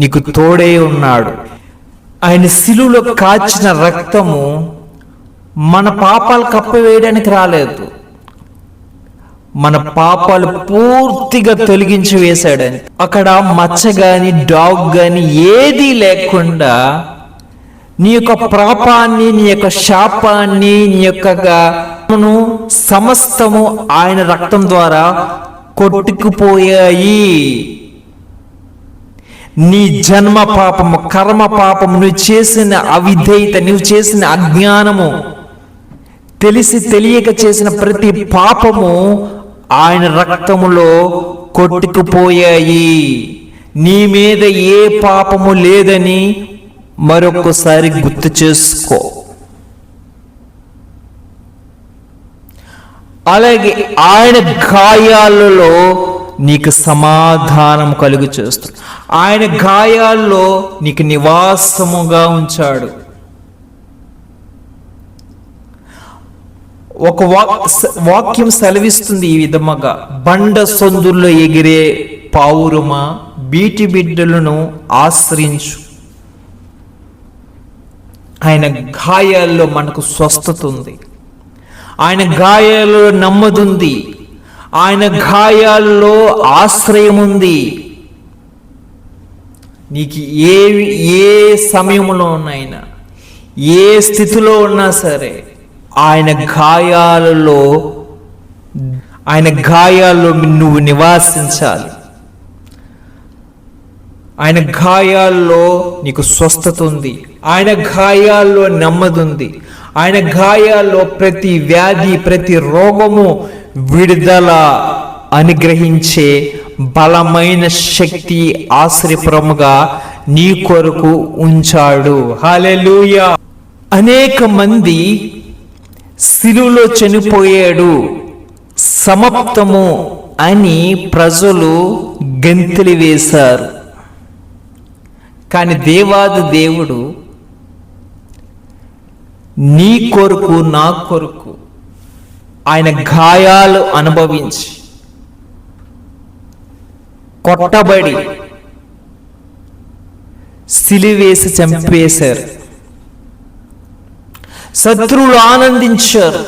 నీకు తోడే ఉన్నాడు. ఆయన సిలువలో కాచిన రక్తము మన పాపాలు కప్పివేయడానికి రాలేదు, మన పాపాలు పూర్తిగా తొలగించి వేశాడని. అక్కడ మచ్చ గాని డాగ్ గాని ఏదీ లేకుండా నీ యొక్క పాపాన్ని, నీ యొక్క శాపాన్ని, నీ యొక్క సమస్తము ఆయన రక్తం ద్వారా కొట్టుకుపోయాయి. నీ జన్మ పాపము, కర్మ పాపము, నువ్వు చేసిన అవిధేయత, నువ్వు చేసిన అజ్ఞానము, తెలిసి తెలియక చేసిన ప్రతి పాపము ఆయన రక్తములో కొట్టుకుపోయాయి. నీ మీద ఏ పాపము లేదని మరొకసారి గుర్తు చేసుకో. అలాగే ఆయన గాయాలలో నీకు సమాధానం కలుగు చేస్తాడు. ఆయన గాయాల్లో నీకు నివాసముగా ఉంచాడు. ఒక వాక్యం సెలవిస్తుంది ఈ విధముగా, బండ సందుల్లో ఎగిరే పావురమా, బీటి బిడ్డలను ఆశ్రయించు. ఆయన గాయాల్లో మనకు స్వస్థత ఉంది. ఆయన గాయాల్లో నెమ్మది, ఆయన గాయాల్లో ఆశ్రయం ఉంది. నీకు ఏ సమయంలో ఉన్నా, ఏ స్థితిలో ఉన్నా సరే, ఆయన గాయాల్లో నువ్వు నివాసించాలి. ఆయన గాయాల్లో నీకు స్వస్థత ఉంది. ఆయన గాయాల్లో నెమ్మది ఉంది. ఆయన గాయాల్లో ప్రతి వ్యాధి, ప్రతి రోగము విడుదల అనుగ్రహించే బలమైన శక్తి ఆశ్రయపురముగా నీ కొరకు ఉంచాడు. హల్లెలూయా. అనేక మంది శిలువలో చనిపోయాడు, సమాప్తము అని ప్రజలు గంతులు వేశారు. కానీ దేవాది దేవుడు నీ కొరకు, నా కొరకు ఆయన గాయాలు అనుభవించి, కొట్టబడి, సిలువేసి చంపేశారు. శత్రువులు ఆనందించారు.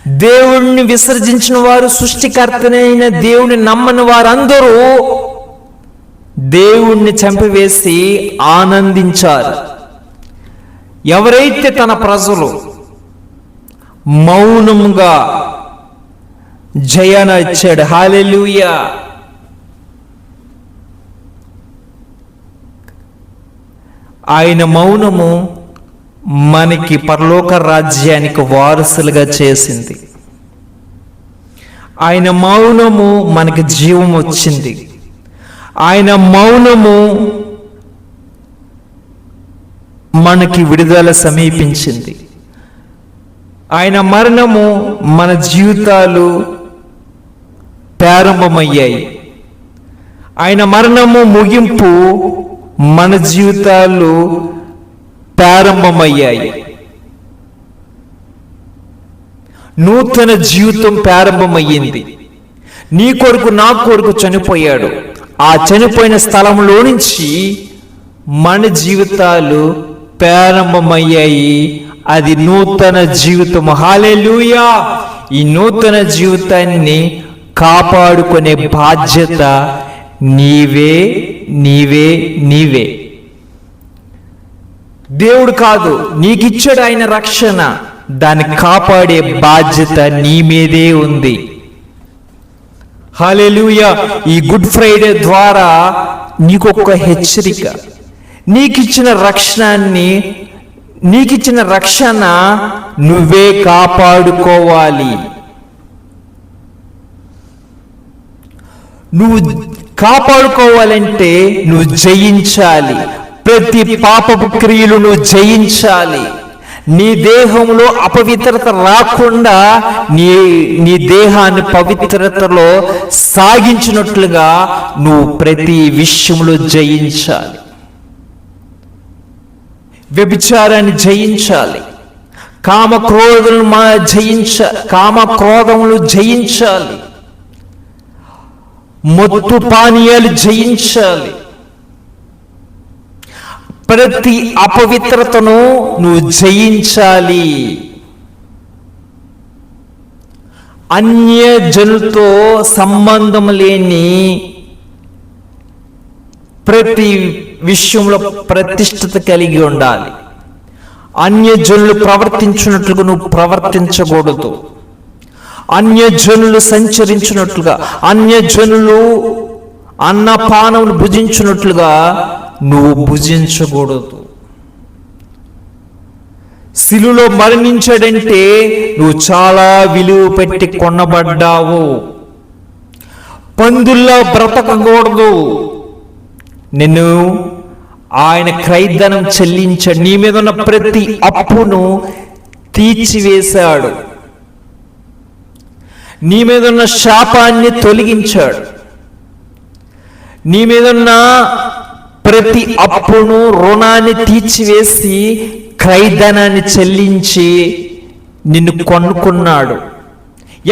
దేవుణ్ణి విసర్జించిన వారు, సృష్టికర్తనైన దేవుని నమ్మని వారందరూ దేవుణ్ణి చంపివేసి ఆనందించారు. ఎవరైతే తన ప్రజలు మౌనంగా జయాన ఇచ్చాడు. హల్లెలూయా. ఆయన మౌనము మనకి పరలోక రాజ్యానికి వారసులుగా చేసింది. ఆయన మౌనము మనకి జీవం వచ్చింది. ఆయన మౌనము మనకి విడుదల సమీపించింది. ఆయన మరణము మన జీవితాలు ప్రారంభమయ్యాయి. ఆయన మరణము ముగింపు మన జీవితాలు ప్రారంభమయ్యాయి. నూతన జీవితం ప్రారంభమయ్యింది. నీ కొరకు, నా కొరకు చనిపోయాడు. ఆ చనిపోయిన స్థలంలో నుంచి మన జీవితాలు ప్రారంభమయ్యాయి. అది నూతన జీవితం. హల్లెలూయా. ఈ నూతన జీవితాన్ని కాపాడుకునే బాధ్యత నీవే, నీవే, నీవే. దేవుడు కాదు, నీకిచ్చాడు ఆయన రక్షణ. దాన్ని కాపాడే బాధ్యత నీ మీదే ఉంది. హల్లెలూయా. ఈ గుడ్ ఫ్రైడే ద్వారా నీకొక హెచ్చరిక. నీకిచ్చిన రక్షణ నువ్వే కాపాడుకోవాలి. నువ్వు కాపాడుకోవాలంటే నువ్వు జయించాలి. ప్రతి పాపపు క్రియలు నువ్వు జయించాలి. నీ దేహంలో అపవిత్రత రాకుండా నీ దేహాన్ని పవిత్రతలో సాగించినట్లుగా నువ్వు ప్రతి విషయంలో జయించాలి. వ్యభిచారాన్ని జయించాలి. కామక్రోధములు జయించాలి. మత్తు పానీయాలు జయించాలి. ప్రతి అపవిత్రతను నువ్వు జయించాలి. అన్యజనులతో సంబంధం లేని ప్రతి విషయంలో ప్రతిష్ఠత కలిగి ఉండాలి. అన్యజనులు ప్రవర్తించినట్లుగా నువ్వు ప్రవర్తించకూడదు. అన్యజనులు సంచరించినట్లుగా, అన్యజనులు అన్నపానములు భుజించినట్లుగా నువ్వు భుజించకూడదు. శిలువలో మరణించాడంటే నువ్వు చాలా విలువ పెట్టి కొనబడ్డావు. పందుల్లో బ్రతకకూడదు. నిన్ను ఆయన క్రయధనం చెల్లించాడు. నీ మీద ఉన్న ప్రతి అప్పును తీర్చివేశాడు. నీ మీద ఉన్న శాపాన్ని తొలగించాడు. నీ మీద ఉన్న ప్రతి అప్పును, రుణాన్ని తీర్చివేసి క్రయధనాన్ని చెల్లించి నిన్ను కొనుక్కున్నాడు.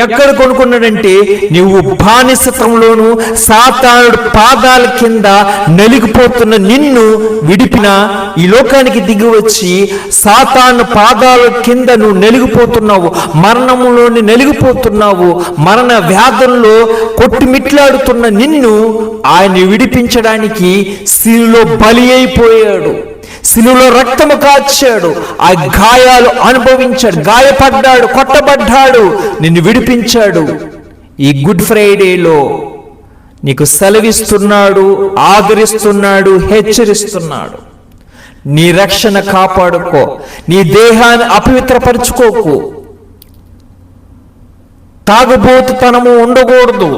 ఎక్కడ కొనుక్కున్నాడంటే నువ్వు బానిసత్వంలోను సాతానుడు పాదాల కింద నలిగిపోతున్న నిన్ను విడిపిన ఈ లోకానికి దిగి వచ్చి సాతాను పాదాల కింద నువ్వు నలిగిపోతున్నావు, మరణంలోని నలిగిపోతున్నావు, మరణ వ్యాధుల్లో కొట్టుమిట్లాడుతున్న నిన్ను ఆయన విడిపించడానికి శిలువలో బలి అయిపోయాడు. శిలువలో రక్తము కాచాడు, ఆ గాయాలు అనుభవించాడు, గాయపడ్డాడు, కొట్టబడ్డాడు, నిన్ను విడిపించాడు. ఈ గుడ్ ఫ్రైడేలో నీకు సెలవిస్తున్నాడు, ఆదరిస్తున్నాడు, హెచ్చరిస్తున్నాడు. నీ రక్షణ కాపాడుకో, నీ దేహాన్ని అపవిత్రపరచుకోకు. తాగుబోతుతనము ఉండకూడదు,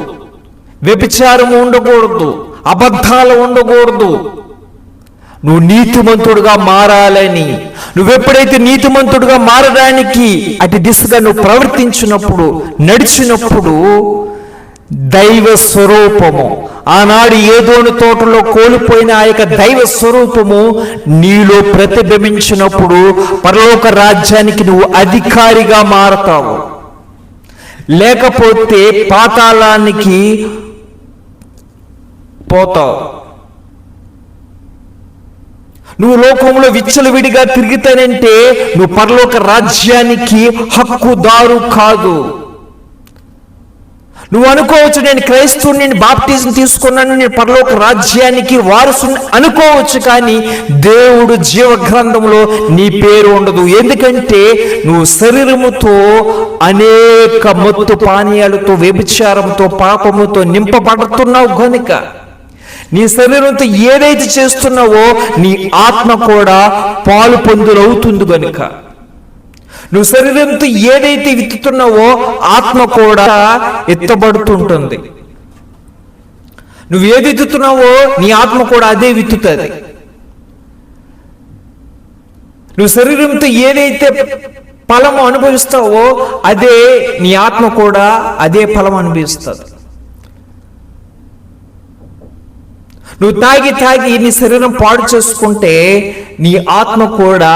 వ్యభిచారము ఉండకూడదు, అబద్ధాలు ఉండకూడదు. నువ్వు నీతిమంతుడుగా మారాలని, నువ్వెప్పుడైతే నీతిమంతుడుగా మారడానికి అటు దిశగా నువ్వు ప్రవర్తించినప్పుడు, నడిచినప్పుడు దైవ స్వరూపము, ఆనాడు ఏదోను తోటలో కోల్పోయిన ఆ యొక్క దైవ స్వరూపము నీలో ప్రతిబింబించినప్పుడు పరలోక రాజ్యానికి నువ్వు అధికారిగా మారతావు. లేకపోతే పాతాళానికి పోతావు. నువ్వు లోకంలో విచ్చలవిడిగా తిరిగితేనంటే నువ్వు పరలోక రాజ్యానికి హక్కుదారు కాదు. నువ్వు అనుకోవచ్చు, నేను క్రైస్తవుని, నేను బాప్టిజం తీసుకున్నాను, నేను పరలోక రాజ్యానికి వారసుని అనుకోవచ్చు. కానీ దేవుడు జీవ గ్రంథంలో నీ పేరు ఉండదు. ఎందుకంటే నువ్వు శరీరముతో అనేక మత్తు పానీయాలతో, వ్యభిచారంతో, పాపముతో నింపబడుతున్నావు గనుక నీ శరీరంతో ఏదైతే చేస్తున్నావో నీ ఆత్మ కూడా పాలు పొందులవుతుంది గనుక, నువ్వు శరీరంతో ఏదైతే విత్తుతున్నావో ఆత్మ కూడా ఎత్తబడుతుంటుంది. నువ్వు ఏది విత్తుతున్నావో నీ ఆత్మ కూడా అదే విత్తుతుంది. నువ్వు శరీరంతో ఏదైతే ఫలము అనుభవిస్తావో అదే నీ ఆత్మ కూడా అదే ఫలం అనుభవిస్తుంది. నువ్వు తాగి నీ శరీరం పాడు చేసుకుంటే నీ ఆత్మ కూడా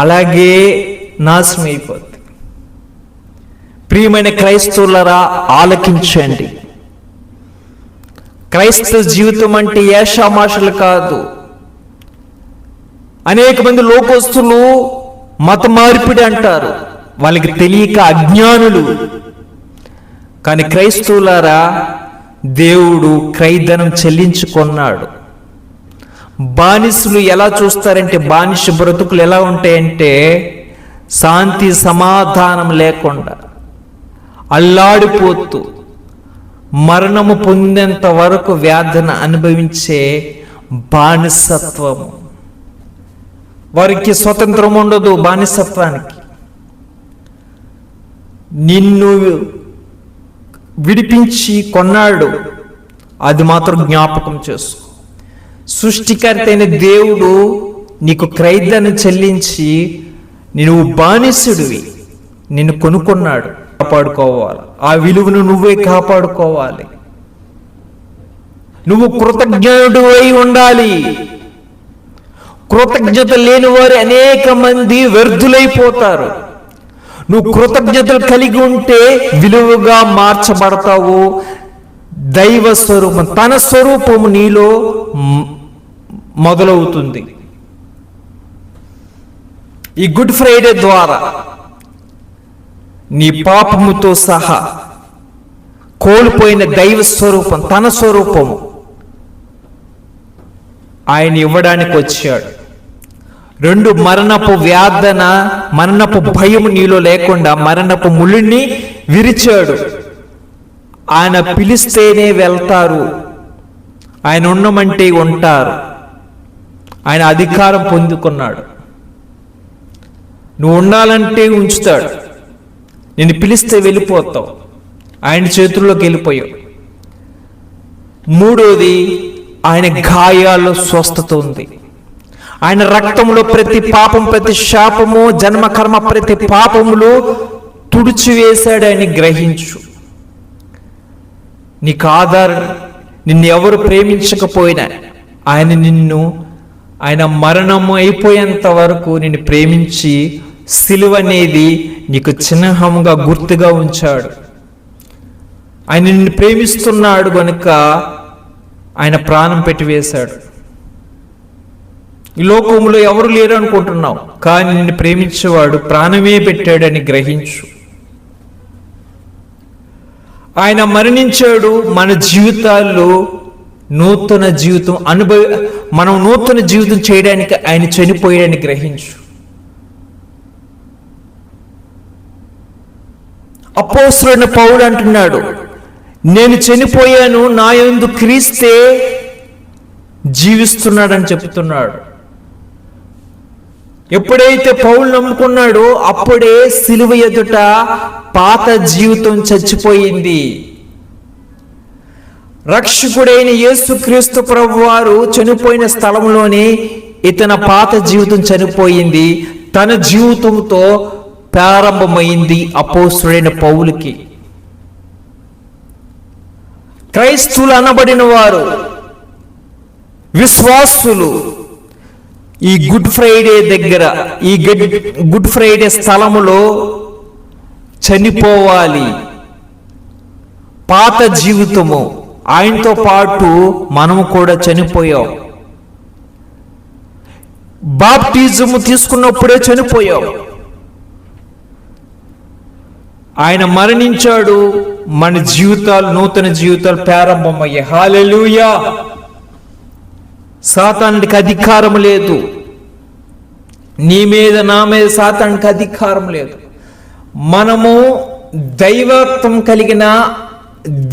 అలాగే నాశనం అయిపోద్ది. ప్రియమైన క్రైస్తవులరా, ఆలకించండి. క్రైస్తవ జీవితం అంటే ఏషామాషలు కాదు. అనేక మంది లోకస్తులు మత మార్పిడి అంటారు, వాళ్ళకి తెలియక అజ్ఞానులు. కానీ క్రైస్తవులారా, దేవుడు క్రయధనం చెల్లించుకున్నాడు. బానిసలు ఎలా చూస్తారంటే, బానిస బ్రతుకులు ఎలా ఉంటాయంటే శాంతి సమాధానం లేకుండా అల్లాడిపోతూ మరణము పొందేంత వరకు వ్యాధిని అనుభవించే బానిసత్వము. వారికి స్వతంత్రం ఉండదు. బానిసత్వానికి నిన్ను విడిపించి కొన్నాడు, అది మాత్రం జ్ఞాపకం చేసుకో. సృష్టికర్త అయిన దేవుడు నీకు క్రయధనం చెల్లించి నువ్వు బానిసుడివి, నిన్ను కొనుక్కున్నాడు. కాపాడుకోవాలి, ఆ విలువను నువ్వే కాపాడుకోవాలి. నువ్వు కృతజ్ఞుడు అయి ఉండాలి. కృతజ్ఞత లేని వారు అనేక మంది వ్యర్థులైపోతారు. నువ్వు కృతజ్ఞతలు కలిగి ఉంటే విలువగా మార్చబడతావు. దైవ స్వరూపం, తన స్వరూపము నీలో మొదలవుతుంది. ఈ గుడ్ ఫ్రైడే ద్వారా నీ పాపముతో సహా కోల్పోయిన దైవ స్వరూపం, తన స్వరూపము ఆయన ఇవ్వడానికి వచ్చాడు. 2 మరణపు వ్యాధన, మరణపు భయం నీలో లేకుండా మరణపు ముళ్ళుని విరిచాడు. ఆయన పిలిస్తేనే వెళ్తారు ఆయన ఉండమంటే ఉంటారు. ఆయన అధికారం పొందుకున్నాడు. నువ్వు ఉండాలంటే ఉంచుతాడు. నేను పిలిస్తే వెళ్ళిపోతావు. ఆయన చేతుల్లోకి వెళ్ళిపోయావు. మూడోది, ఆయన గాయాల్లో స్వస్థత ఉంది. ఆయన రక్తంలో ప్రతి పాపం, ప్రతి శాపము, జన్మ కర్మ, ప్రతి పాపములు తుడిచివేశాడని గ్రహించు. నీకు ఆధారం, నిన్ను ఎవరు ప్రేమించకపోయినా ఆయన మరణము అయిపోయేంత వరకు నిన్ను ప్రేమించి సిలువ అనేది నీకు చిహ్నంగా గుర్తుగా ఉంచాడు. ఆయన నిన్ను ప్రేమిస్తున్నాడు గనుక ఆయన ప్రాణం పెట్టివేశాడు. ఈ లోకంలో ఎవరు లేరు అనుకుంటున్నావు, కానీ నిన్ను ప్రేమించేవాడు ప్రాణమే పెట్టాడని గ్రహించు. ఆయన మరణించాడు మన జీవితాల్లో నూతన జీవితం మనం నూతన జీవితం చేయడానికి ఆయన చనిపోయాడని గ్రహించు. అపోస్తలుడైన పౌలు అంటున్నాడు, నేను చనిపోయాను, నా యందు క్రీస్తే జీవిస్తున్నాడని చెప్తున్నాడు. ఎప్పుడైతే పౌలు నమ్ముకున్నాడో అప్పుడే సిలువ ఎదుట పాత జీవితం చచ్చిపోయింది. రక్షకుడైన యేసుక్రీస్తు ప్రభువారు చనిపోయిన స్థలంలోనే ఇతని పాత జీవితం చనిపోయింది. తన జీవితంతో ప్రారంభమైంది అపోస్తలుడైన పౌలుకి. క్రైస్తవులు అనబడిన వారు, విశ్వాసులు ఈ గుడ్ ఫ్రైడే దగ్గర, ఈ గుడ్ ఫ్రైడే స్థలములో చనిపోవాలి. పాత జీవితము, ఆయనతో పాటు మనము కూడా చనిపోయాం. బాప్టిజము తీసుకున్నప్పుడే చనిపోయాం. ఆయన మరణించాడు, మన జీవితాలు, నూతన జీవితాలు ప్రారంభమయ్యాయి. హల్లెలూయా. సాతానుడికి అధికారం లేదు. నీ మీద, నా మీద సాతానుడికి అధికారం లేదు. మనము దైవత్వం కలిగిన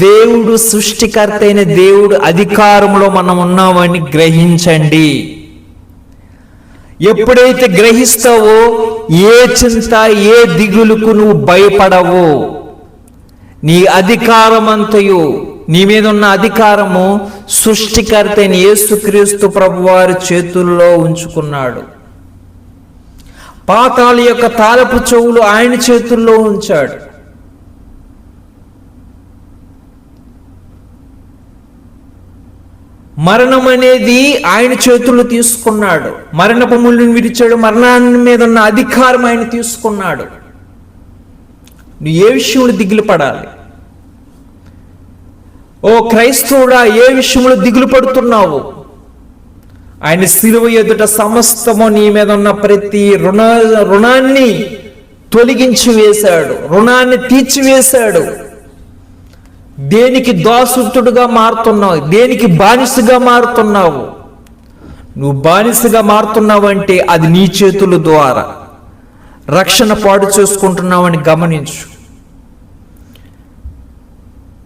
దేవుడు, సృష్టికర్త అయిన దేవుడు అధికారంలో మనం ఉన్నామని గ్రహించండి. ఎప్పుడైతే గ్రహిస్తావో ఏ చింత, ఏ దిగులుకు నువ్వు భయపడవు. నీ అధికారం అంతయు, నీ మీద ఉన్న అధికారము సృష్టికర్త అయిన యేసుక్రీస్తు ప్రభువారి చేతుల్లో ఉంచుకున్నాడు. పాతాళ యొక్క తాళపు చెవులు ఆయన చేతుల్లో ఉంచాడు. మరణం అనేది ఆయన చేతుల్లో తీసుకున్నాడు. మరణపు ముళ్ళును విరిచాడు. మరణాన్ని మీద ఉన్న అధికారం ఆయన తీసుకున్నాడు. నువ్వు ఏ విషయంలో దిగులు పడాలి? ఓ క్రైస్తవుడా, ఏ విషయంలో దిగులు పడుతున్నావు? ఆయన సిలువ ఎదుట సమస్తము నీ మీద ఉన్న ప్రతి రుణాన్ని తొలగించి వేశాడు, రుణాన్ని తీర్చివేశాడు. దేనికి దాసుతుడుగా మారుతున్నావు? దేనికి బానిసగా మారుతున్నావు? నువ్వు బానిసగా మారుతున్నావు అంటే అది నీ చేతుల ద్వారా రక్షణ పాడు చేసుకుంటున్నావని గమనించు.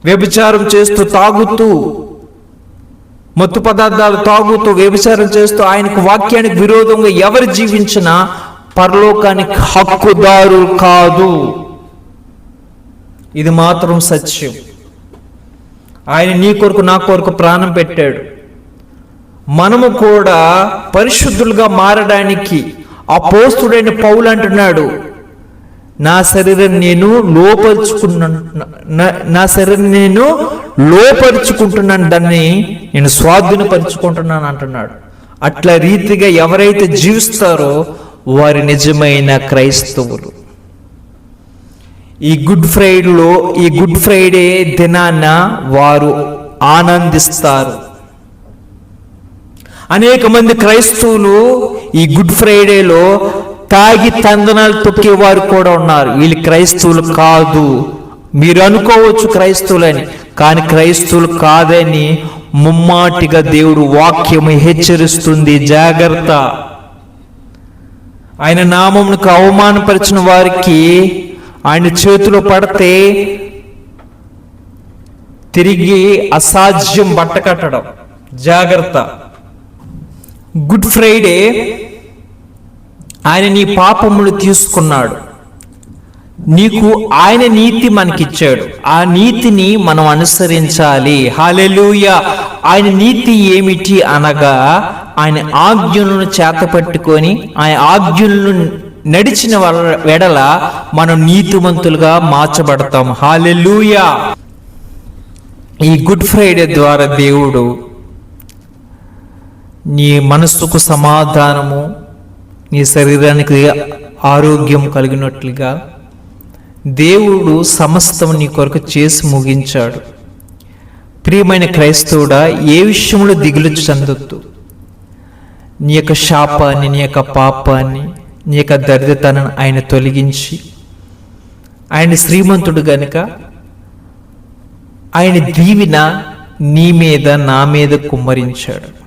వ్యభిచారం చేస్తూ, తాగుతూ, మత్తు పదార్థాలు తాగుతూ, వ్యభిచారం చేస్తూ, ఆయనకు వాక్యానికి విరోధంగా ఎవరు జీవించినా పరలోకానికి హక్కుదారు కాదు. ఇది మాత్రం సత్యం. ఆయన నీ కొరకు, నా కొరకు ప్రాణం పెట్టాడు. మనము కూడా పరిశుద్ధులుగా మారడానికి అపోస్తలుడైన పౌలు అంటున్నాడు, నా శరీరం నేను లోపరుచుకుంటున్నాను, దాన్ని నేను స్వాధీనపరుచుకుంటున్నాను అంటున్నాడు. అట్లా రీతిగా ఎవరైతే జీవిస్తారో వారి నిజమైన క్రైస్తవులు. ఈ గుడ్ ఫ్రైడే దినాన వారు ఆనందిస్తారు. అనేక మంది క్రైస్తవులు ఈ గుడ్ ఫ్రైడేలో తాగి తందనాలు తొక్కేవారు కూడా ఉన్నారు. వీళ్ళు క్రైస్తవులు కాదు. మీరు అనుకోవచ్చు క్రైస్తవులని, కానీ క్రైస్తవులు కాదని ముమ్మాటిగా దేవుడు వాక్యము హెచ్చరిస్తుంది. జాగ్రత్త. ఆయన నామమునకు అవమానపరిచిన వారికి ఆయన చేతిలో పడితే తిరిగి అసాధ్యం బట్ట కట్టడం. జాగ్రత్త. గుడ్ ఫ్రైడే ఆయన నీ పాపములు తీసుకున్నాడు. నీకు ఆయన నీతి మనకిచ్చాడు. ఆ నీతిని మనం అనుసరించాలి. హల్లెలూయా. ఆయన నీతి ఏమిటి అనగా ఆయన ఆజ్ఞలను చేతపట్టుకొని ఆయన ఆజ్ఞలను నడిచిన వెడల మనం నీతిమంతులుగా మార్చబడతాం. హల్లెలూయా. ఈ గుడ్ ఫ్రైడే ద్వారా దేవుడు నీ మనస్సుకు సమాధానము, నీ శరీరానికి ఆరోగ్యం కలిగినట్లుగా దేవుడు సమస్తం నీ కొరకు చేసి ముగించాడు. ప్రియమైన క్రైస్తవుడా, ఏ విషయంలో దిగులు చెందొద్దు. నీ యొక్క శాపాన్ని, నీ యొక్క పాపాన్ని, నీ యొక్క దరిద్రతనాన్ని ఆయన తొలగించి, ఆయన శ్రీమంతుడు గనుక ఆయన దీవెన నీ మీద నా మీద కుమ్మరించాడు.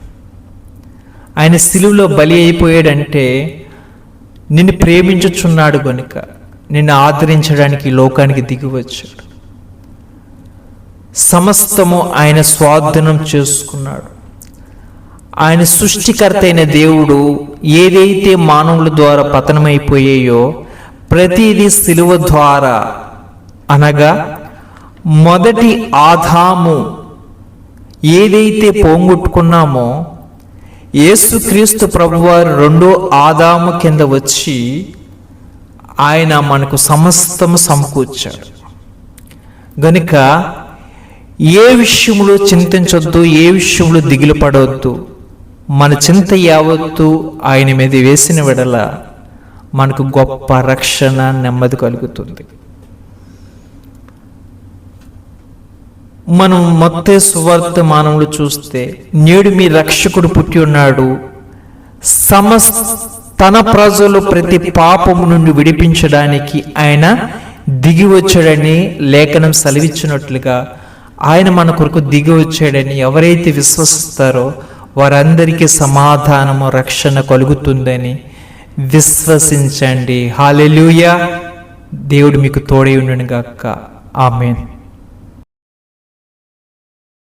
ఆయన సిలువలో బలి అయిపోయాడంటే నిన్ను ప్రేమించుచున్నాడు గనుక నిన్ను ఆదరించడానికి లోకానికి దిగి వచ్చాడు. సమస్తము ఆయన స్వాధీనం చేసుకున్నాడు. ఆయన సృష్టికర్త అయిన దేవుడు ఏదైతే మానవుల ద్వారా పతనమైపోయాయో ప్రతిదీ సిలువ ద్వారా, అనగా మొదటి ఆదాము ఏదైతే పోగొట్టుకున్నామో యేసుక్రీస్తు ప్రభువారు రెండో ఆదాము కింద వచ్చి ఆయన మనకు సమస్తము సమకూర్చాడు గనుక ఏ విషయంలో చింతించొద్దు, ఏ విషయంలో దిగులు పడవద్దు. మన చింత యావత్తు ఆయన మీద వేసిన వెడల మనకు గొప్ప రక్షణ, నెమ్మది కలుగుతుంది. మనం మత్తయి సువార్త మానవులు చూస్తే, నేడు మీ రక్షకుడు పుట్టి ఉన్నాడు, తన ప్రజలు ప్రతి పాపము నుండి విడిపించడానికి ఆయన దిగి వచ్చాడని లేఖనం సెలవిచ్చినట్లుగా ఆయన మన కొరకు దిగి వచ్చాడని ఎవరైతే విశ్వసిస్తారో వారందరికీ సమాధానము, రక్షణ కలుగుతుందని విశ్వసించండి. హల్లెలూయా. దేవుడు మీకు తోడై ఉండును గాక. ఆమేన్.